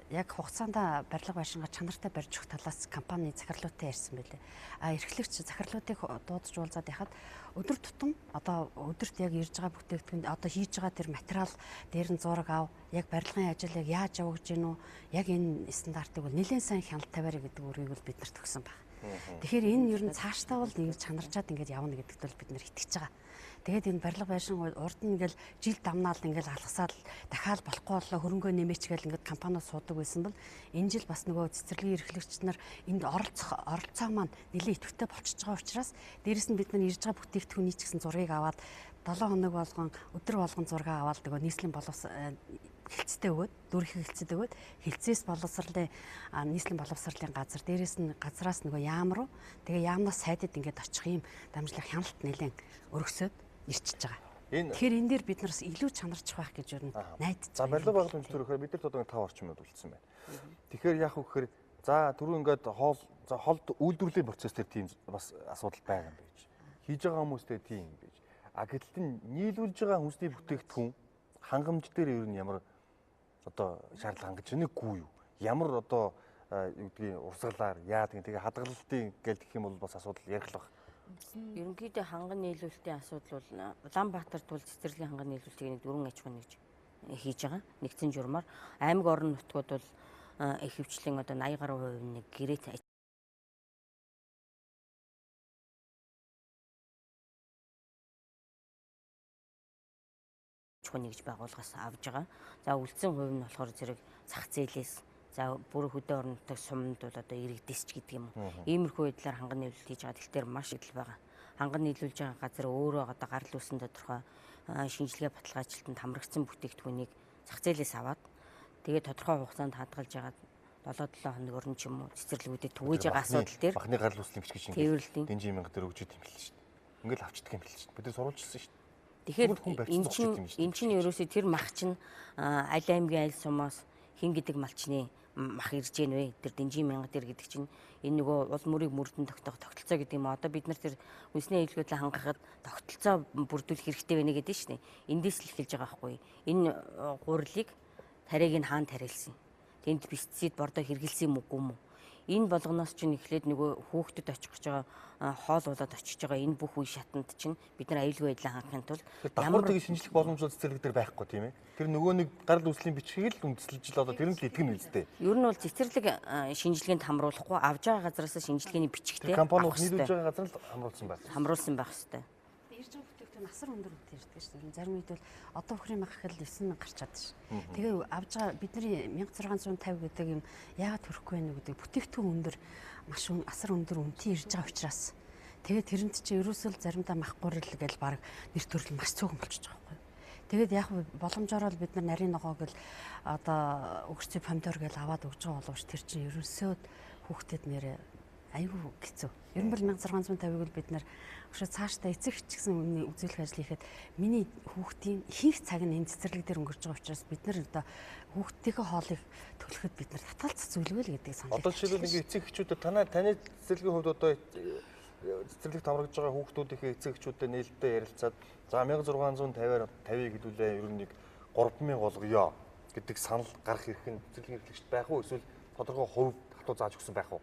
яг хугацаанд барилга байшингаа чанартай барьж өгөх талаас компани захирлуудтай ярьсан байлээ. Эрхлэгч захирлуудыг дуудаж уулзаад яхад өдөр тутам одоо өдөрт яг ирж байгаа бүтээгдэхүүн одоо хийж байгаа тэр материал дээр нь зураг ав. Яг барилгын ажил яг яаж явагдаж гинүү? Яг энэ стандартыг бол нэлээд сайн хяналт тавиараа гэдэг үрийг бол бид нарт өгсөн баг. Тэгэхээр энэ ер нь цаашдаа бол ингэж чанарчаад ингэж явна гэдэгт бол бид нар итгэж байгаа. Тэгээд энэ барилга байшин урд нь ингээл жил дамнаал ингээл алгасаад дахиад болохгүй боллоо хөрөнгөө нэмээчгээл ингээд компаниуд суудаг байсан бол энэ жил бас нөгөө цэцэрлэгийн эрхлэгч нар энд оролцоо маань нэлээд идэвхтэй болчихж байгаа учраас дээрэс нь бид нар ирж байгаа бүтээгдэхүүний ч гэсэн зургийг аваад 7 хоног болгон өдөр болгон зураг аваад нөгөө нийслэлийн хилцтэй өгөөд дүүрхийн хилцэд өгөөд хилцээс боловсролын нийслэлийн боловсролын газар дээрээс нь газраас нөгөө яам руу тэгээ яамнаас сайдад ингээд очих юм дамжлах хяналт нэлээд өргөсөд ирчиж байгаа. Тэгэхээр энэ дээр бид нараас илүү чанарчих байх гэж юу найдаж байгаа. За барилга байгууламж төрөхээр бид нар одоо 5 орчим минут үлдсэн байна. Тэгэхээр яах вэ гэхээр за түрүү ингээд хоолд үйлдвэрлэлийн процесс дээр тийм бас асуудал байгаа юм байж. Хийж байгаа хүмүүстэй тийм юм байж. Гэтэл нийлүүлж байгаа хүнсний бүтээгдэхүүн хангамж дээр ер нь ямар одоо шаардлага хангаж байгаагүй юу? Ямар одоо юу гэдгийг урсгалаар яадаг тэгээ хадгалалтын гэл гэх юм бол бас асуудал ярих л баг. Ерөнхийдөө ханган нийлүүлэлтийн асуудал бол Улаанбаатарт бол цэцэрлэгийн ханган нийлүүлэлтийг 4 аж ахуйн нэгж хийж байгаа. Нэгдсэн журмаар аймаг орон нутгууд бол ихэвчлэн одоо 80 гаруй хувь нэг гэрээт аж ахуйн нэгж байгууллагаас авж байгаа. За үлдсэн хувь нь болохоор зэрэг зах зээлээс за бүр хөдөө орон нутгийн суманд бол одоо иргэдэс ч гэдэг юм уу. Иймэрхүү байдлаар ханган нийлүүлэлт хийж байгаа. Тэгэхээр маш идэл байгаа. Ханган нийлүүлж байгаа газар өөрөө одоо гарал үүсэн тодорхой шинжилгээ баталгаачлалтанд хамрагдсан бүтээгдэхүүнийг зах зээлээс аваад тэгээд тодорхой хугацаанд хадгалж ягаад 7 хоног өрн ч юм уу цэцэрлэгүүдэд түгээж байгаа асуудал дээр бахны гарал үүслийн бичгч ингээд дэнжи мянга дээр өгч идэм билээ шүү дээ. Ингээд авчдаг юм билээ шүү дээ. Бид нар сурвалжилсан шүү дээ. Тэгэхээр эн чинь ерөөсөө тэр мах чинь аль аймгийн аль сумаас хин гэдэг малчны мах ирж гэнэ вэ? Тэр дэнжи мянга дээр гэдэг чинь энэ нөгөө уул мөрийг мөрдөн тогтолцоо гэдэг юм. Одоо бид нар тэр үндэсний аюулгүйдлээ хангахад тогтолцоо бүрдүүлэх хэрэгтэй байна гэдэг нь шүү дээ. Эндээс л эхэлж байгаа байхгүй. Энэ гурилыг тариаг нь хаан тариалсан. Тэнд пестицид бордоо хэрглэсэн юм уу? Энэ болгоноос чинь эхлээд нөгөө хүүхдэд очих гэж байгаа хоол болоод очиж байгаа энэ бүх үе шатанд чинь бид нар аюулгүй байдлаа хангахын тулд ямар тийг шинжлэх боломжтой цэцэрлэг дээр байхгүй тийм ээ. Тэр нөгөө нэг гарал үүслийн бичгийг л үндэслэж л одоо тэр нь л итгэн хэлтэй. Ер нь бол цэцэрлэг шинжилгээнд хамруулахгүй авж байгаа газараас шинжилгээний бичгтэй компаниуд нийлүүлж байгаа газар л хамруулсан байх хэрэгтэй. Ирж байгаа бүтээгдэхүүн асар өндөр үнэтэй ирдэг шүү дээ. Зарим үед бол одоо өхрийн мах гэхэл 9,000 гарчаад ш. Тэгээ авж байгаа бидний 1650 гэдэг юм яагаад төрөхгүй вэ гэдэг бүтээгдэхүүн өндөр маш асар өндөр үнэтэй ирж байгаа учраас тэгээд тэрэнд чи ерөөсөө заримдаа мах гурил гэж баг нэр төрөл маш цөөхөн болчихж байгаа байхгүй. Тэгээд яг боломжоор л бид нар нарийн ногоо гэл одоо өгөрцөй помидор гэл аваад өгж байгаа боловч тэр чинь ерөөсөө хүүхдэд нэрээ айгүй хэцүү. Ер нь бол 1650-ыг л бид нар өшөө цаашдаа эцэг ч гэсэн үнний үзүүлэх ажил хийхэд миний хүүхдийн хийх цаг нь энэ цэцэрлэг дээр өнгөрч байгаа учраас бид нар одоо хүүхдийнхээ хоолыг төлөхөд бид нар татгалзах зүйлгүй л гэдэг санал. Одоо жишээлбэл нэг эцэг эхчүүдэд таны цэцэрлэгийн хувьд одоо цэцэрлэгт хамрагдж байгаа хүүхдүүдийнхээ эцэг эхчүүдэд нээлттэй ярилцаад за 1650-аар 50-ыг хэдүүлээ ер нь нэг 3000 болгоё гэдэг санал гарах хэрэг нь цэцэрлэгийн эрхлэгчд байх уу эсвэл тодорхой хувь татуу зааж өгсөн байх уу?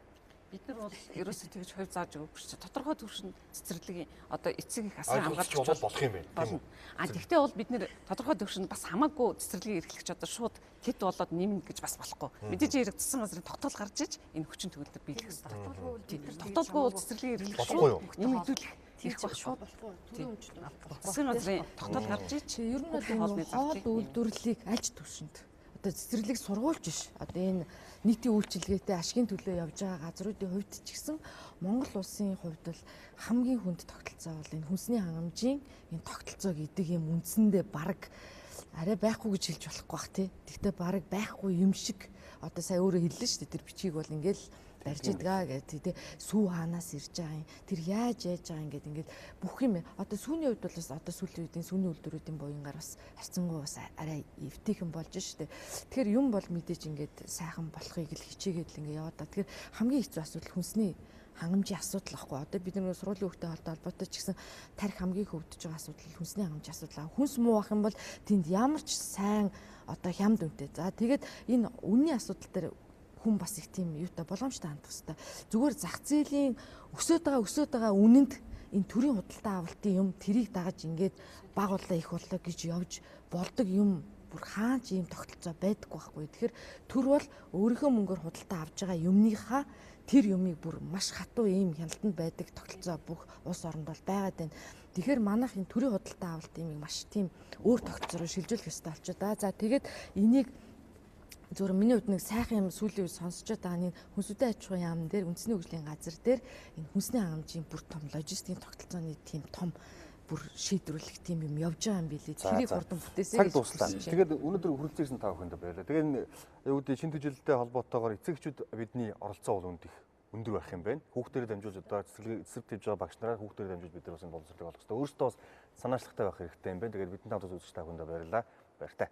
Бид нар бол ерөөсөө тэгж хувь зааж өгөхгүй шүү дээ. Тодорхой түвшинд цэцэрлэгийн одоо эцэг их асар хамгаалж болох юм байна. Тэгвэл бол бид нэр тодорхой түвшинд бас хамаагүй цэцэрлэгийн эрхлэгч одоо шууд тэд болоод нэмнэ гэж бас болохгүй. Мэдээж хэрэгжсэн газрын тогтоол гарч иж энэ хүчин төгөлдөр биелэх хэрэгтэй. Тогтоолгүй бол цэцэрлэгийн эрхлэгч нэмэгдүүлэх тийх байх шууд болохгүй. Төрийн өмчт засгийн газрын тогтоол гарч иж ер нь бол хоол үйлдвэрлэлийг альж түвшинд одоо цэцэрлэг сургуулж биш. Одоо энэ нийтийн үйлчилгээтэй ашигын төлөө явж байгаа газруудын хувьд ч гэсэн Монгол улсын хувьд бол хамгийн хүнд тогтолцоо бол энэ хүнсний хангамжийн энэ тогтолцоо гэдэг юм үндсэндээ бараг арай байхгүй гэж хэлж болохгүй бах тий. Тэгтээ барыг байхгүй юм шиг одоо сая өөрөө хэллээ шүү дээ. Тэр бичгийг бол ингээл барьж идгаа гэдэг тий. Сүү хаанаас ирж байгаа юм. Тэр яаж байгаа ингээд бүх юм одоо сүүний үед бол бас одоо сүүлийн үеийн сүүний үйлдвэрүүдийн буянгаар бас харьцангуй бас арай эвтийхэн болж штэ. Тэгэхээр юм бол мэдээж ингээд сайхан болохыг л хичээгээд л ингээд яваад та. Тэгэхээр хамгийн хэцүү асуудал хүнсний хангамжийн асуудал ахгүй. Одоо бид нэг сургуулийн хүүхдэд холбоотой ч гэсэн тарих хамгийн их өвдөж байгаа асуудал хүнсний хангамжийн асуудал. Хүнс муу ах юм бол тэнд ямар ч сайн одоо хямд үнэтэй. За тэгээд энэ үнний асуудал дээр хүн бас их тийм юутай боломжтой хандах хэрэгтэй. Зүгээр зах зээлийн өсөд байгаа үнэнд энэ төрийн худалдаа авалтын юм тэрийг дагаж ингээд баг болоо их болоо гэж явж болдог юм бүр хаач ийм тогтолцоо байдаггүй байхгүй. Тэгэхээр төр бол өөрийнхөө мөнгөөр худалдаа авж байгаа юмныхаа тэр юмыг бүр маш хатуу ийм хяналтанд байдаг тогтолцоо бүх улс оронд бол байгаад байна. Тэгэхээр манайх энэ төрийн худалдаа авалтын юм маш тийм өөр тогтолцоороо шилжүүлэх ёстой болчиход байгаа. За тэгээд энийг зөвхөн миний хувьд нэг сайхан юм сүүлийн үед сонсож байгаа нэг хүнсүдэн аж ахуйн яам дээр үндэсний хөгжлийн газар дээр энэ хүнсний хангамжийн бүр том логистикийн тогтолцооны тийм том бүр шийдвэрлэх тийм юм явж байгаа юм билий. Тэрийг хурдан бүтээсэй. Цаг дуслаа. Тэгээд өнөөдөр хүрэлцээрсэн та бүхэнд баярлалаа. Тэгээд юу гэдэг шин төжилтэй холбоотойгоор эцэгчүүд бидний оролцоо бол үнд их өндөр байх юм байна. Хүүхдэрээ дамжуулж одоо эсрэг тавьж байгаа багш нараар хүүхдэрээ дамжуулж бид нар бас энэ боловсролыг олох хэрэгтэй. Өөрөөсөө бас санаачлахтай байх хэрэгтэй юм байна. Тэгээд бидний хамт үзэгч та бүхэнд баярлалаа. Баяртай.